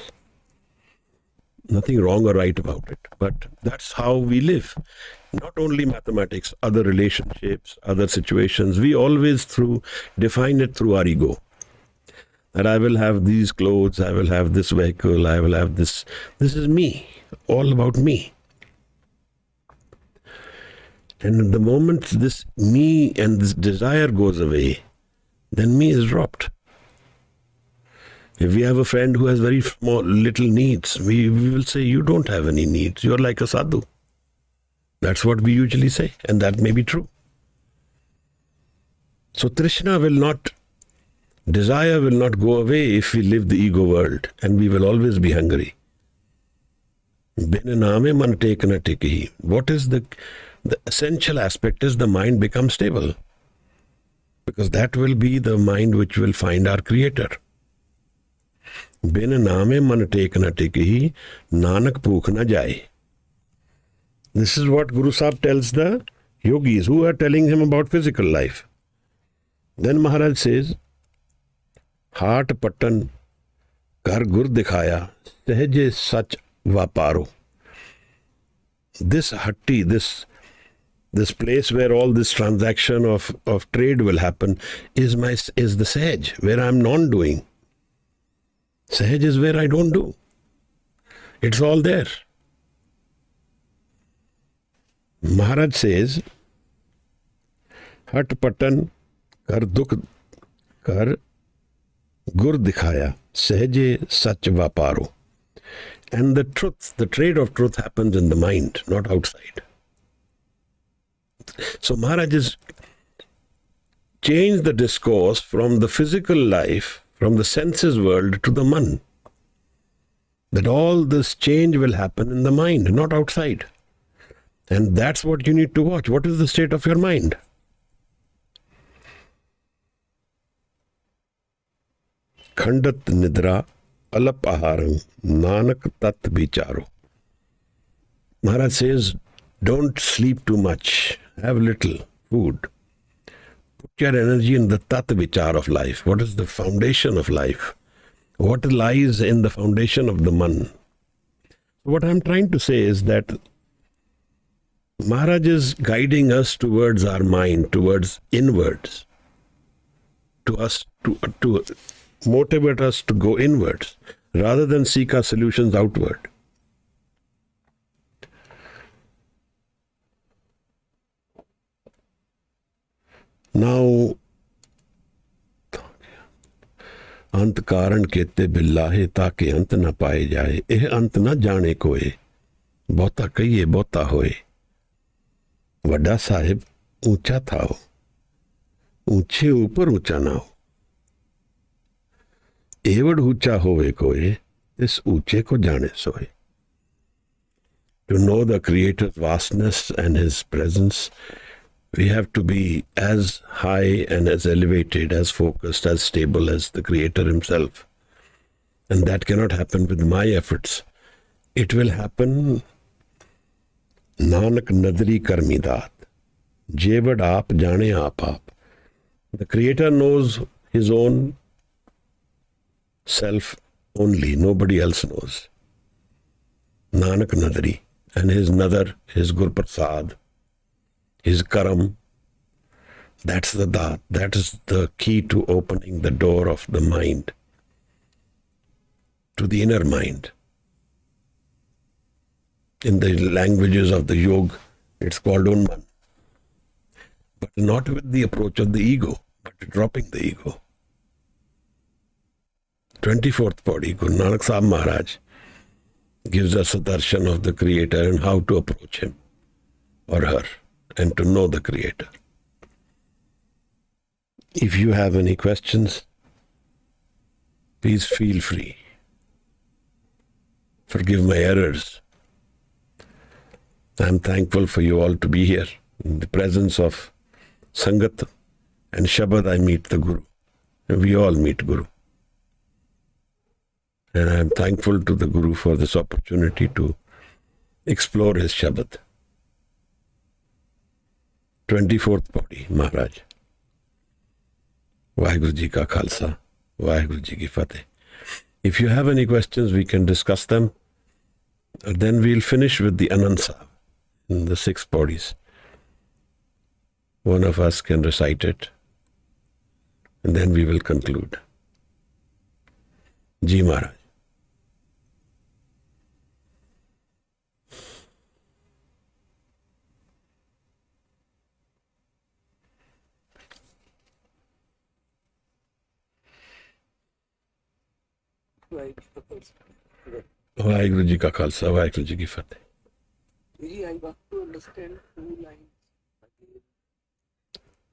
Nothing wrong or right about it, but that's how we live. Not only mathematics, other relationships, other situations, we always define it through our ego. That I will have these clothes, I will have this vehicle, I will have this. This is me, all about me. And the moment this me and this desire goes away, then me is dropped. If we have a friend who has very small, little needs, we will say, you don't have any needs. You're like a sadhu. That's what we usually say. And that may be true. So desire will not go away if we live the ego world. And we will always be hungry. What is the essential aspect is the mind becomes stable. Because that will be the mind which will find our creator. Bin naame man tek na tikhi, Nanak pukh na jaye. This is what Guru Sahib tells the yogis who are telling him about physical life. Then Maharaj says, Haat patan kar gur dikhaya, sahaje sach vaparo. This hatti, this place where all this transaction of trade will happen is the sahaj, where I'm non-doing. Sahaj is where I don't do. It's all there. Maharaj says, Hat patan kar dukh kar gur dikhaya, sahaje sach vaparo. And the trade of truth happens in the mind, not outside. So Maharaj has changed the discourse from the physical life, from the senses world to the man. That all this change will happen in the mind, not outside. And that's what you need to watch. What is the state of your mind? Khandat nidra alap aharam nanak tat vicharo. Maharaj says, don't sleep too much. Have little food. Put your energy in the tat vichar of life. What is the foundation of life? What lies in the foundation of the man? What I'm trying to say is that Maharaj is guiding us towards our mind, towards inwards, to motivate us to go inwards, rather than seek our solutions outward. Now, अंत कारण केते बिल्लाहे ताके अंत न पाए जाए एह अंत न जाने कोए बहुता कहिए बहुता होए वड्डा साहिब ऊंचा थाओ ऊंचे ऊपर ऊंचा ना हो एवड ऊंचा होवे कोए इस ऊंचे को जाने सोए. To know the Creator's vastness and His presence, we have to be as high and as elevated, as focused, as stable as the Creator Himself. And that cannot happen with my efforts. It will happen Nanak nadri karmidat. Jevad aap jane aap. The Creator knows His own self only. Nobody else knows. Nanak nadri. And his nadar, his Gur Prasad, his karam, that's the dat. That is the key to opening the door of the mind to the inner mind. In the languages of the yoga, it's called unman. But not with the approach of the ego, but dropping the ego. 24th Pauri, Guru Nanak Sahib Maharaj gives us a darshan of the Creator and how to approach him or her and to know the Creator. If you have any questions, please feel free. Forgive my errors. I am thankful for you all to be here. In the presence of Sangat and Shabad, I meet the Guru. And we all meet Guru. And I am thankful to the Guru for this opportunity to explore his Shabad. 24th Pauri, Maharaj. Vaheguru Ji Ka Khalsa, Vaheguru Ji Ki Fateh. If you have any questions, we can discuss them. And then we'll finish with the Anansa in the 6 bodies. One of us can recite it, and then we will conclude. Ji Maharaj. Vaheguru Ji ka Khalsa, Vaheguru Ji ki Fateh. I want to understand 2 lines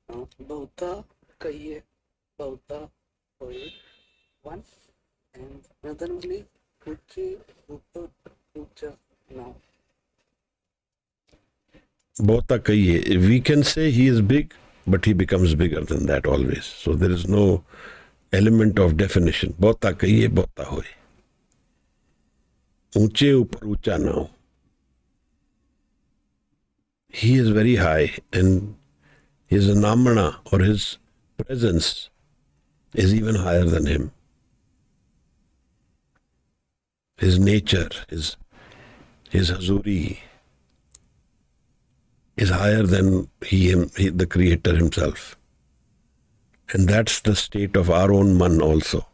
again. Bauta kahiye, bauta hoye, 1, and another one is uche, upar, ucha, now. Bahota kahiye. We can say he is big, but he becomes bigger than that always. So there is no element of definition. Bahota kahiye, bahota hoye. Unche upar ucha now. He is very high, and his namana or his presence is even higher than him. His nature, his hazuri is higher than he, the Creator himself. And that's the state of our own man also.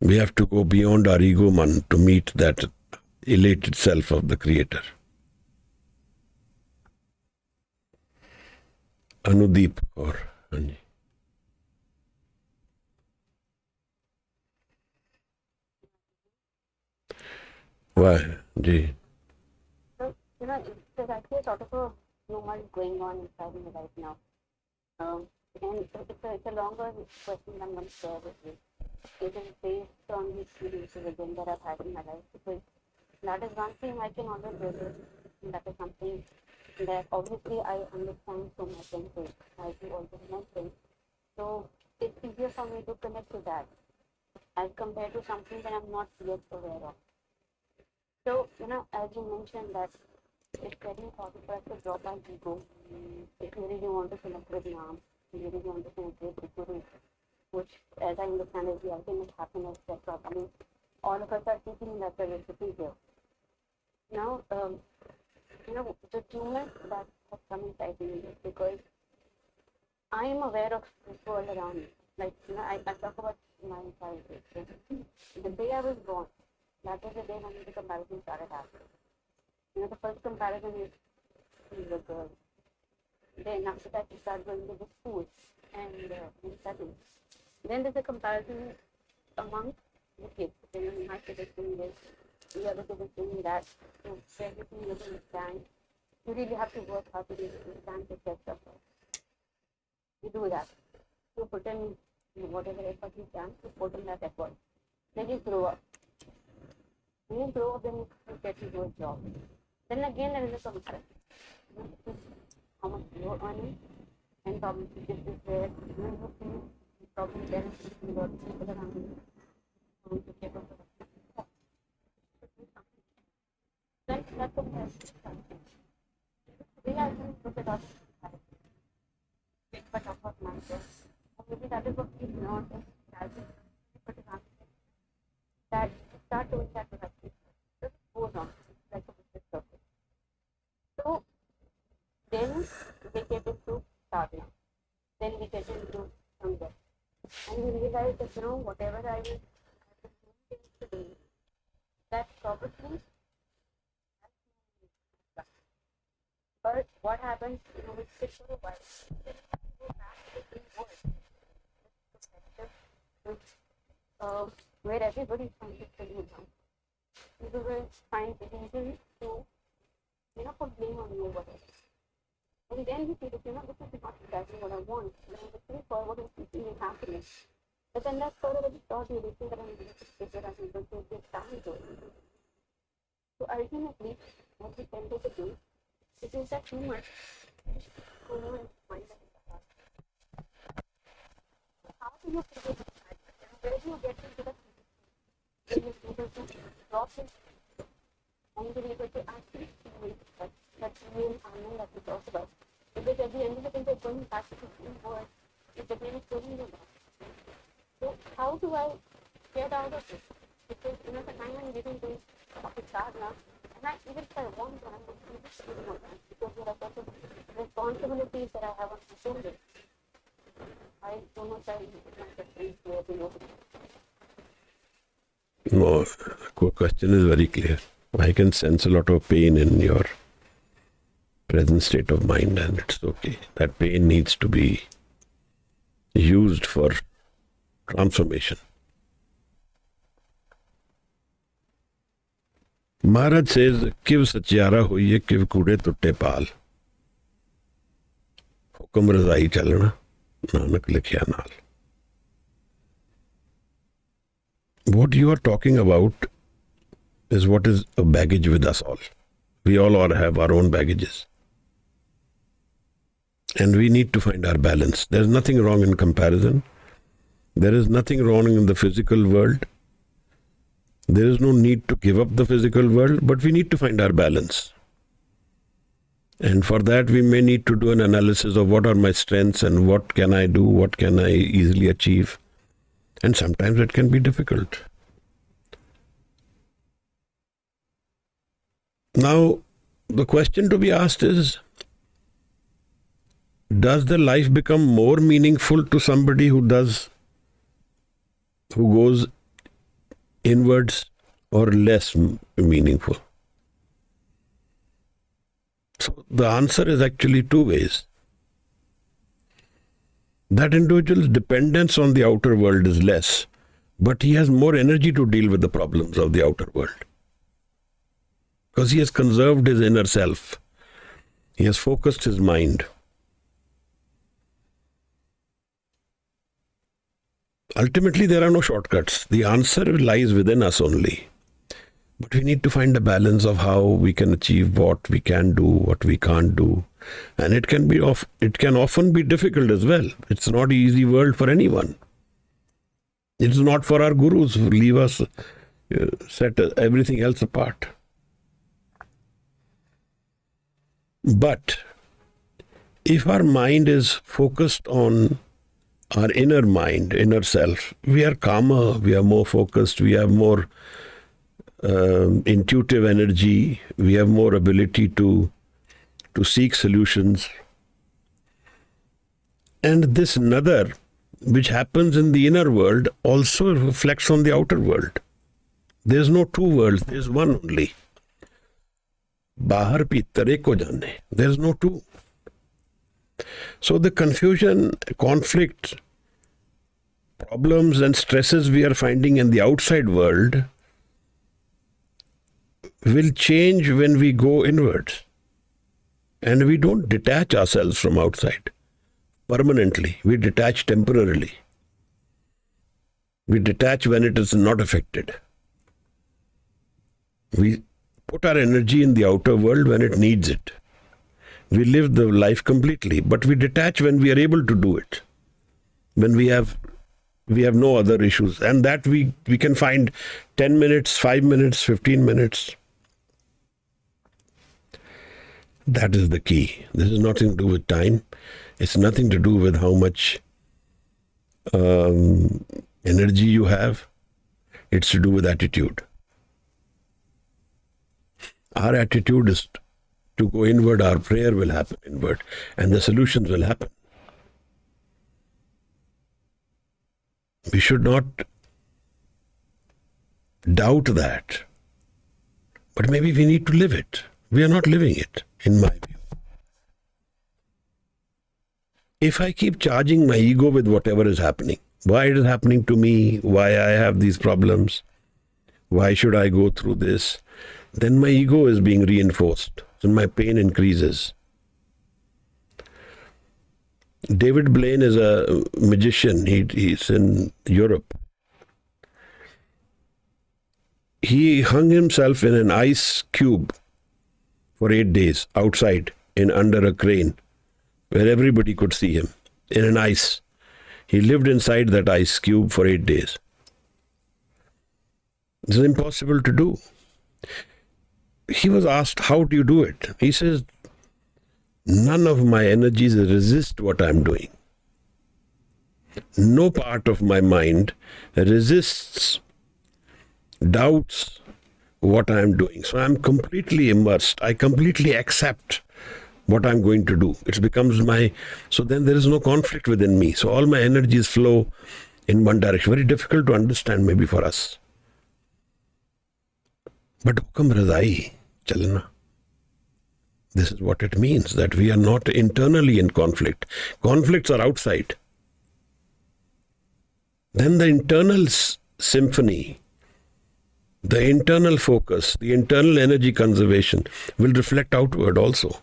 We have to go beyond our ego man to meet that elated self of the Creator. Anudeep or Anji. Why? Ji. So, there's actually a sort of a movement going on inside me right now. And it's a longer question I'm going to share with you. It is based on the experiences again that I've had in my life, because that is one thing I can always relate, and that is something that obviously I understand so much into, as you already mentioned. So it's easier for me to connect to that as compared to something that I'm not yet aware of. So, as you mentioned that it's very important for us to drop our ego. If you really want to connect with Nam, if you really want to connect with Guru, which, as I understand, is the ultimate happiness that I mean, all of us are seeking that recipe here. Now, the tumor that has come inside me is because I am aware of the world around me. Like, I talk about my childhood. The day I was born, that was the day when the comparison started happening. The first comparison is the girl. Then after that, you start going to the school and studying. Then there's a comparison among the kids. Then my kid is doing this, the other kid is doing that. So everything you understand. You really have to work hard to understand the test of it. You do that. You put in whatever effort you can, you put in that effort. Then you grow up. When you grow up, then you get into a job. Then again, there is a comparison. How much you are earning, and probably this is where you feel, probably there is a lot of people around you who to get over it. That's comparison. Today I think look at us. But of myself. Maybe that is what we not that start doing that with us. Just goes on. It's like a business circle. So then we get into sadhana. Then we get into hunger. And we realize that whatever I was doing today, that probably. But what happens, we sit for a while. Then we go back to the world. Where everybody finds it pretty now. You will find it easy to, put blame on you over it. And then you feel that, this is not exactly what I want. And I'm looking forward and seeking in happiness. But then that's sort of a distorted thing that I'm able to figure out and to get down to it. So ultimately, what we tend to do, it is that too much. Go and find that. How do you figure it out? Where do you get into the when you're able to drop it and you're able to actually feel that real harmony that we talked about? Because at the end of the day, we're going back to the same word. It's again story about. So how do I get out of it? Because the time I'm giving to of Vichaar now, and I even if I want to, I'm going to just give more time because there are certain responsibilities that I have on my shoulders. I don't know if I make my question clear to you. No, the question is very clear. I can sense a lot of pain in your present state of mind, and it's okay. That pain needs to be used for transformation. Maharaj says, Kiv satyara hoiye, kiv kude tutte paal. Hukum razai chalna, Nanak likhya naal. What you are talking about is what is a baggage with us all. We all have our own baggages. And we need to find our balance. There is nothing wrong in comparison. There is nothing wrong in the physical world. There is no need to give up the physical world, but we need to find our balance. And for that, we may need to do an analysis of what are my strengths and what can I do, what can I easily achieve. And sometimes it can be difficult. Now, the question to be asked is, does the life become more meaningful to somebody who goes inwards, or less meaningful? So the answer is actually two ways. That individual's dependence on the outer world is less, but he has more energy to deal with the problems of the outer world. Because he has conserved his inner self. He has focused his mind. Ultimately, there are no shortcuts. The answer lies within us only. But we need to find a balance of how we can achieve what we can do, what we can't do. And it can often be difficult as well. It's not an easy world for anyone. It's not for our gurus who leave us, set everything else apart. But if our mind is focused on our inner mind, inner self, we are calmer, we are more focused, we have more intuitive energy, we have more ability to seek solutions. And this nadar, which happens in the inner world, also reflects on the outer world. There's no two worlds, there's one only. Bahar pitare ko jane. There's no two. So the confusion, conflict, problems and stresses we are finding in the outside world will change when we go inwards. And we don't detach ourselves from outside permanently. We detach temporarily. We detach when it is not affected. We put our energy in the outer world when it needs it. We live the life completely, but we detach when we are able to do it. When we have no other issues. And that we can find 10 minutes, 5 minutes, 15 minutes. That is the key. This is nothing to do with time. It's nothing to do with how much energy you have. It's to do with attitude. Our attitude is to go inward, our prayer will happen inward, and the solutions will happen. We should not doubt that. But maybe we need to live it. We are not living it, in my view. If I keep charging my ego with whatever is happening, why it is happening to me, why I have these problems, why should I go through this, then my ego is being reinforced and my pain increases. David Blaine is a magician. He's in Europe. He hung himself in an ice cube for 8 days outside under a crane where everybody could see him in an ice. He lived inside that ice cube for 8 days. It's impossible to do. He was asked, how do you do it? He says, none of my energies resist what I'm doing. No part of my mind resists, doubts, what I am doing. So I'm completely immersed. I completely accept what I'm going to do. It becomes so then there is no conflict within me. So all my energies flow in one direction. Very difficult to understand maybe for us. But hukam razai, chalna. This is what it means, that we are not internally in conflict. Conflicts are outside. Then the internal symphony, the internal focus, the internal energy conservation will reflect outward also.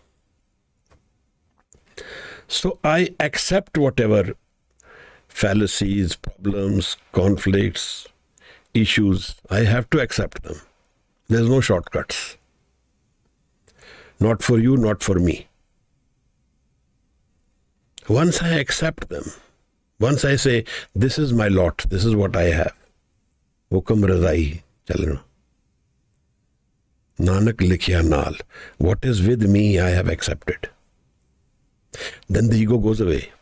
So I accept whatever fallacies, problems, conflicts, issues, I have to accept them. There's no shortcuts. Not for you, not for me. Once I accept them, once I say, this is my lot, this is what I have, hukam razai chalna. Nanak likhya naal. What is with me, I have accepted. Then the ego goes away.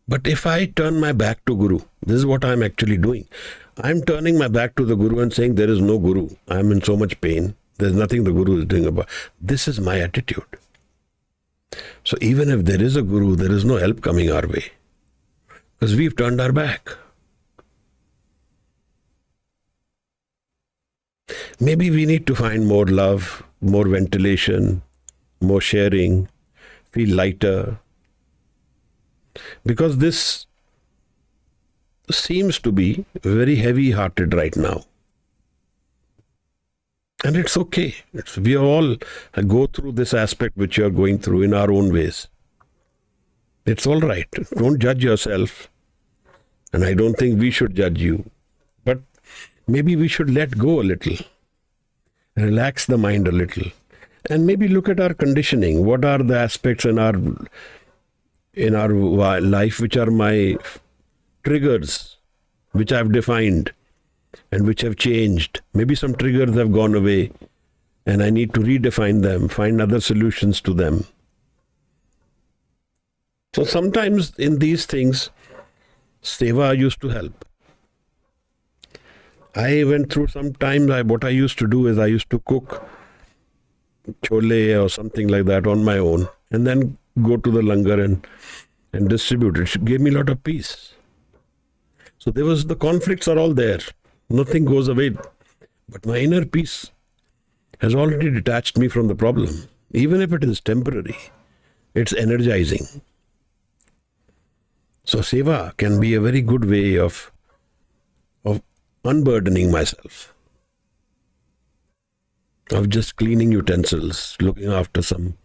But if I turn my back to Guru, this is what I'm actually doing. I'm turning my back to the Guru and saying, there is no Guru. I'm in so much pain. There's nothing the Guru is doing about. This is my attitude. So even if there is a Guru, there is no help coming our way. Because we've turned our back. Maybe we need to find more love, more ventilation, more sharing, feel lighter. Because this seems to be very heavy-hearted right now. And it's okay. We all go through this aspect which you are going through in our own ways. It's all right. Don't judge yourself. And I don't think we should judge you. But maybe we should let go a little. Relax the mind a little. And maybe look at our conditioning. What are the aspects in our life which are my triggers, which I've defined and which have changed. Maybe some triggers have gone away and I need to redefine them, find other solutions to them. So sometimes in these things, seva used to help. I went through some time, what I used to do is I used to cook chole or something like that on my own and then go to the langar and distribute it. It gave me a lot of peace. So the conflicts are all there. Nothing goes away. But my inner peace has already detached me from the problem. Even if it is temporary, it's energizing. So seva can be a very good way of unburdening myself. Of just cleaning utensils, looking after some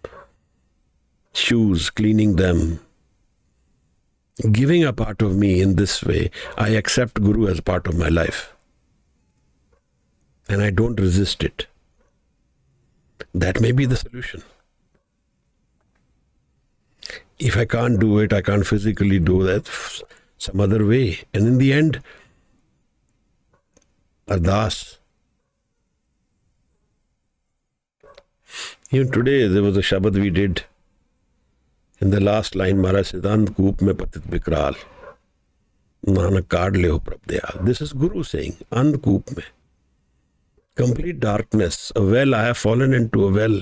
shoes, cleaning them, giving a part of me in this way. I accept Guru as part of my life. And I don't resist it. That may be the solution. If I can't do it, I can't physically do that, some other way. And in the end, ardas. Even today, there was a Shabad we did. In the last line, Maharaj said, And koop mein patit bikral. Nanak kaad le ho prab dayal. This is Guru saying, And koop mein. Complete darkness. A well, I have fallen into a well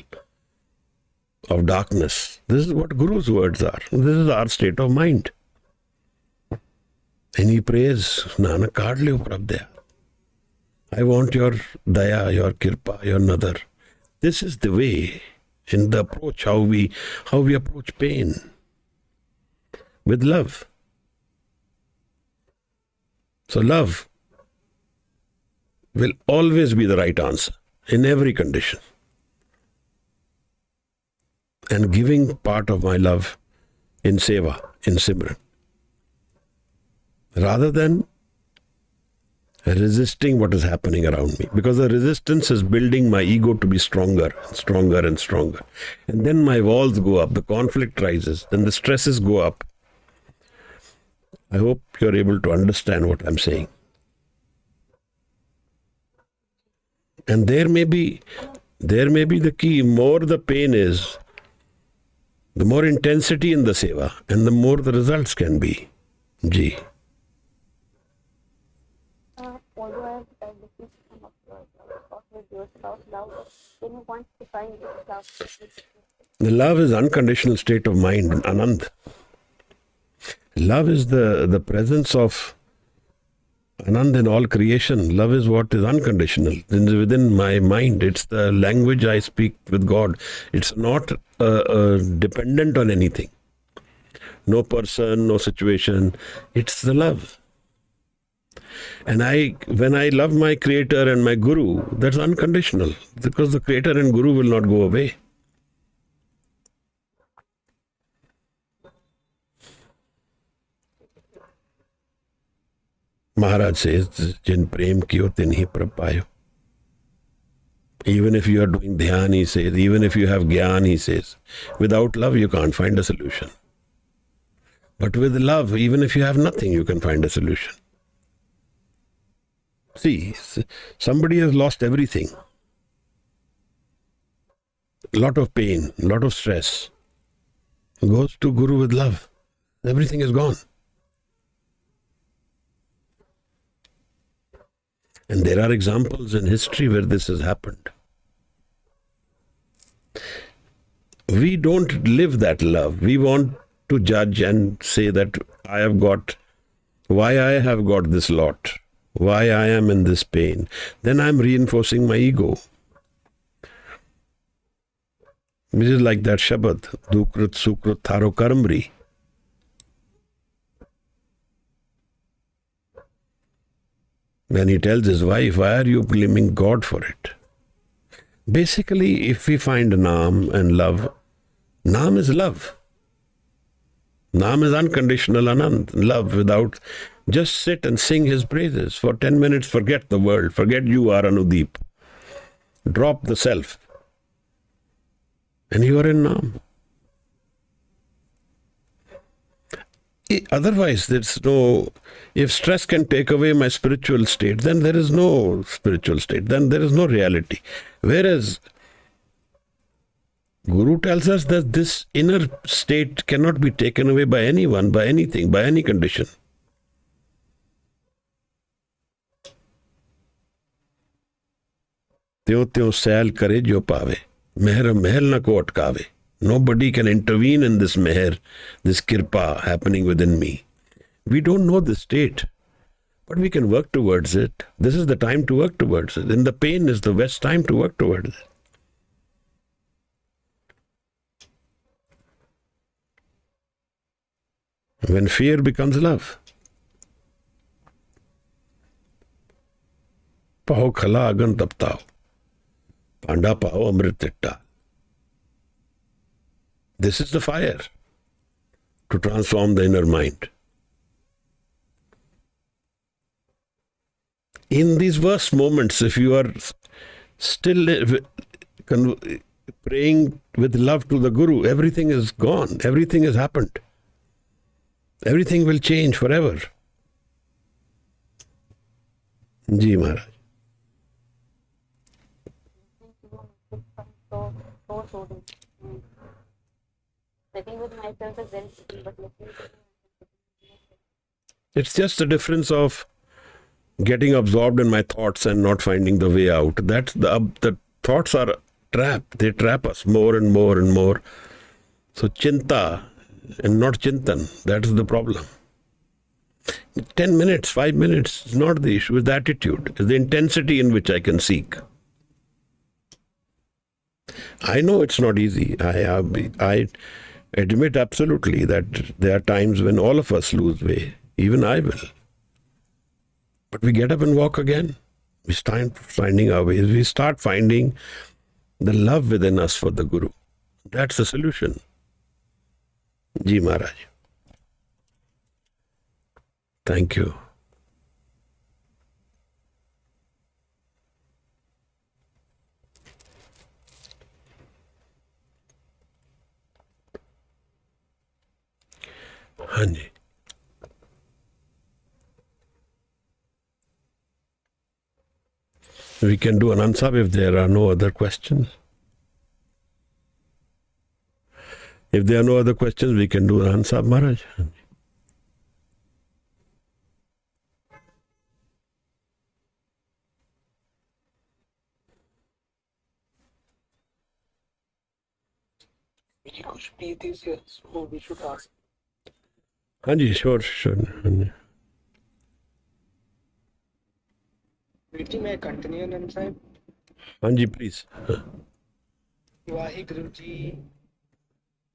of darkness. This is what Guru's words are. This is our state of mind. And he prays, Nanak kaad le ho prab dayal. I want your daya, your kirpa, your nadar. This is the way in the approach, how we approach pain with love. So love will always be the right answer in every condition. And giving part of my love in seva, in Simran, rather than resisting what is happening around me. Because the resistance is building my ego to be stronger and stronger and stronger. And then my walls go up, the conflict rises, then the stresses go up. I hope you're able to understand what I'm saying. And there may be the key. More the pain is, the more intensity in the seva, and the more the results can be. Ji. Although I've some of your videos about love. Can you once define this love? The love is unconditional state of mind, Anand. Love is the presence of Anand in all creation. Love is what is unconditional. Within my mind, it's the language I speak with God. It's not dependent on anything. No person, no situation. It's the love. And when I love my Creator and my Guru, that's unconditional. Because the Creator and Guru will not go away. Maharaj says, Jin prem kiyo tin hi prab payo. Even if you are doing dhyan, he says, even if you have gyan, he says, without love you can't find a solution. But with love, even if you have nothing, you can find a solution. See, somebody has lost everything. A lot of pain, a lot of stress. Goes to Guru with love. Everything is gone. And there are examples in history where this has happened. We don't live that love. We want to judge and say that why I have got this lot, why I am in this pain. Then I'm reinforcing my ego. Which is like that Shabad, Dukrut Sukrut Tharo Karmri. When he tells his wife, why are you blaming God for it? Basically, if we find Naam and love, Naam is love. Naam is unconditional Anand, love without, just sit and sing his praises. For 10 minutes, forget the world, forget you are Anudeep. Drop the self. And you are in Naam. Otherwise, if stress can take away my spiritual state, then there is no spiritual state, then there is no reality. Whereas, Guru tells us that this inner state cannot be taken away by anyone, by anything, by any condition. Tyo tyo sail kare jo paave, meher mahal na ko atkave. Nobody can intervene in this meher, this kirpa happening within me. We don't know the state, but we can work towards it. This is the time to work towards it. And the pain is the best time to work towards it. When fear becomes love. Paho khala agan taptao. Panda paho amrit titta. This is the fire to transform the inner mind. In these worst moments, if you are still praying with love to the Guru, everything is gone, everything has happened. Everything will change forever. Ji Maharaj. Sitting with myself is very difficult, but listening to It's just the difference of getting absorbed in my thoughts and not finding the way out. That's the thoughts are a trap. They trap us more and more and more. So chinta and not chintan, that is the problem. 10 minutes, 5 minutes is not the issue, it's the attitude, it's the intensity in which I can seek. I know it's not easy. I admit absolutely that there are times when all of us lose way. Even I will. But we get up and walk again. We start finding our ways. We start finding the love within us for the Guru. That's the solution. Ji Maharaj. Thank you. Hanji. We can do Anand Sahib if there are no other questions. If there are no other questions, we can do Anand Sahib Maharaj. Maybe Khushpreet is here, so we should ask. हाँ जी sure sure ਵੀਰ ਜੀ ਮੈਂ continue Nand ਸਾਹਿਬ हाँ जी please Waheguru ji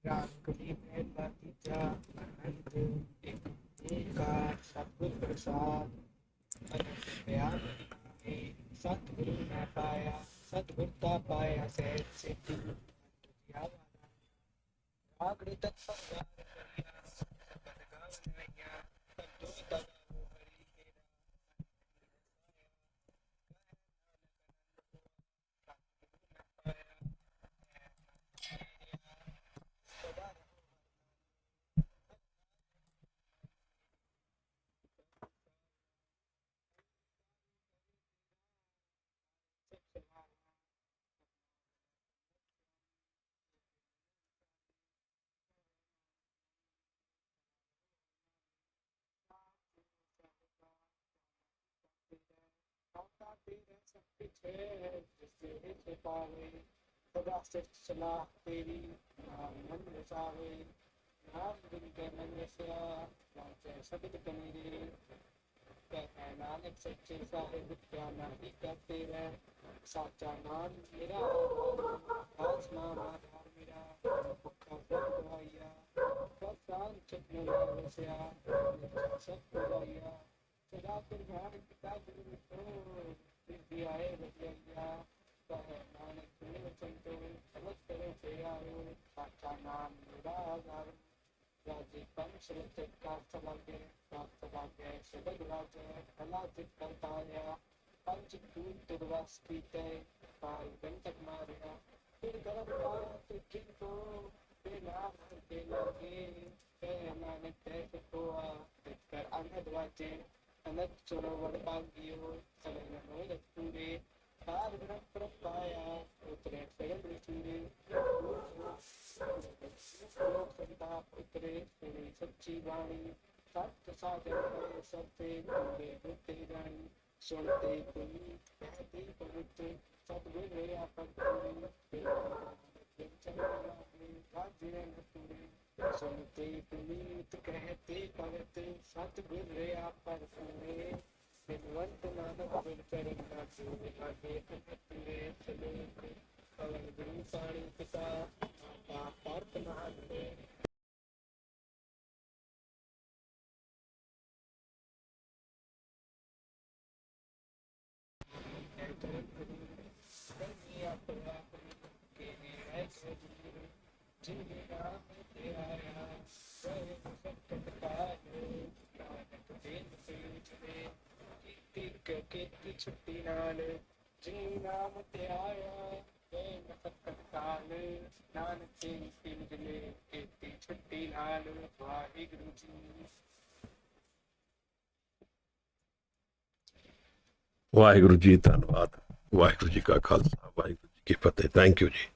Ram ਕਲੀ ਮਹਿਲਾ ਤੀਜਾ ਅਨੰਦ ਇੱਕ ਓੰਕਾਰ ਸਤਿਗੁਰ ਪ੍ਰਸਾਦ ਬਿਆਨ ਸਤਿਗੁਰੂ ਮੈਂ ਪਾਇਆ ਸਤਿਗੁਰ ਤਾ ਪਾਇਆ ਸਹਿਜ ਸਿੱਧੀ ਆਗੜੀ ਤੱਕ ਸੰਗਾਰ ਕਰਿਆ ਸਬਦ ਗਾਵਨਈਆਂ ਤਤੋ ਤਦ ਹਰੀ ਕੇਰਾ तेरा सब कुछ है जिससे छिपावे सदा सिर्फ सलाह तेरी नाम मन रसावे नाम बिन के मन रसिया वाचे शब्द कमीरे कहते नानक सच्चे साहिब क्या नहीं कहते रह साचा नाम मेरा आज नाम आधार मेरा भुखा सब दवाइया प्रसान चकने रसिया सब दवाइया सदा कुर्बान पिता गुरु मित्रों आए बजैया कहे नानक सुनो संतो समझ करो तेरा हो साचा नाम मेरा आधार राजी पंच रचित का सभाग्य प्राप्त भाग्य शबद राजय कला चित करताया पंच दूत दुर्वास की तय पाल बंटक मारिया फिर गर्भ पाया तो जिनको नाम के लागे कहे नानक तैसे खोआ कर अनहद वाचे अनंत सरोवर भाग्यो सगल मोह पूरे तार ब्रह्म पाया उतरे सगल सूरे लोक संताप उतरे सुनी सच्ची वाणी सत्य साधन सत्य पूरे होते रानी सुनते पुनी कहते पवित्र सतगुर मेरा पत्नी सुनते पुनीत कहते पवित्र सतगुर रया पर पूरे बिनवंत नानक बिन चरण का जोड़े आगे पूरे सलोक पवन गुरु पाणी पिता माता पार्थ महान छुट्टी नाल जी नाम ते आया नफरत काल नानक ते पिंजले केती छुट्टी नाल वाहिगुरु जी वाहिगुरु जी धन्यवाद वाहिगुरु जी का खालसा वाहिगुरु जी की फतेह थैंक यू जी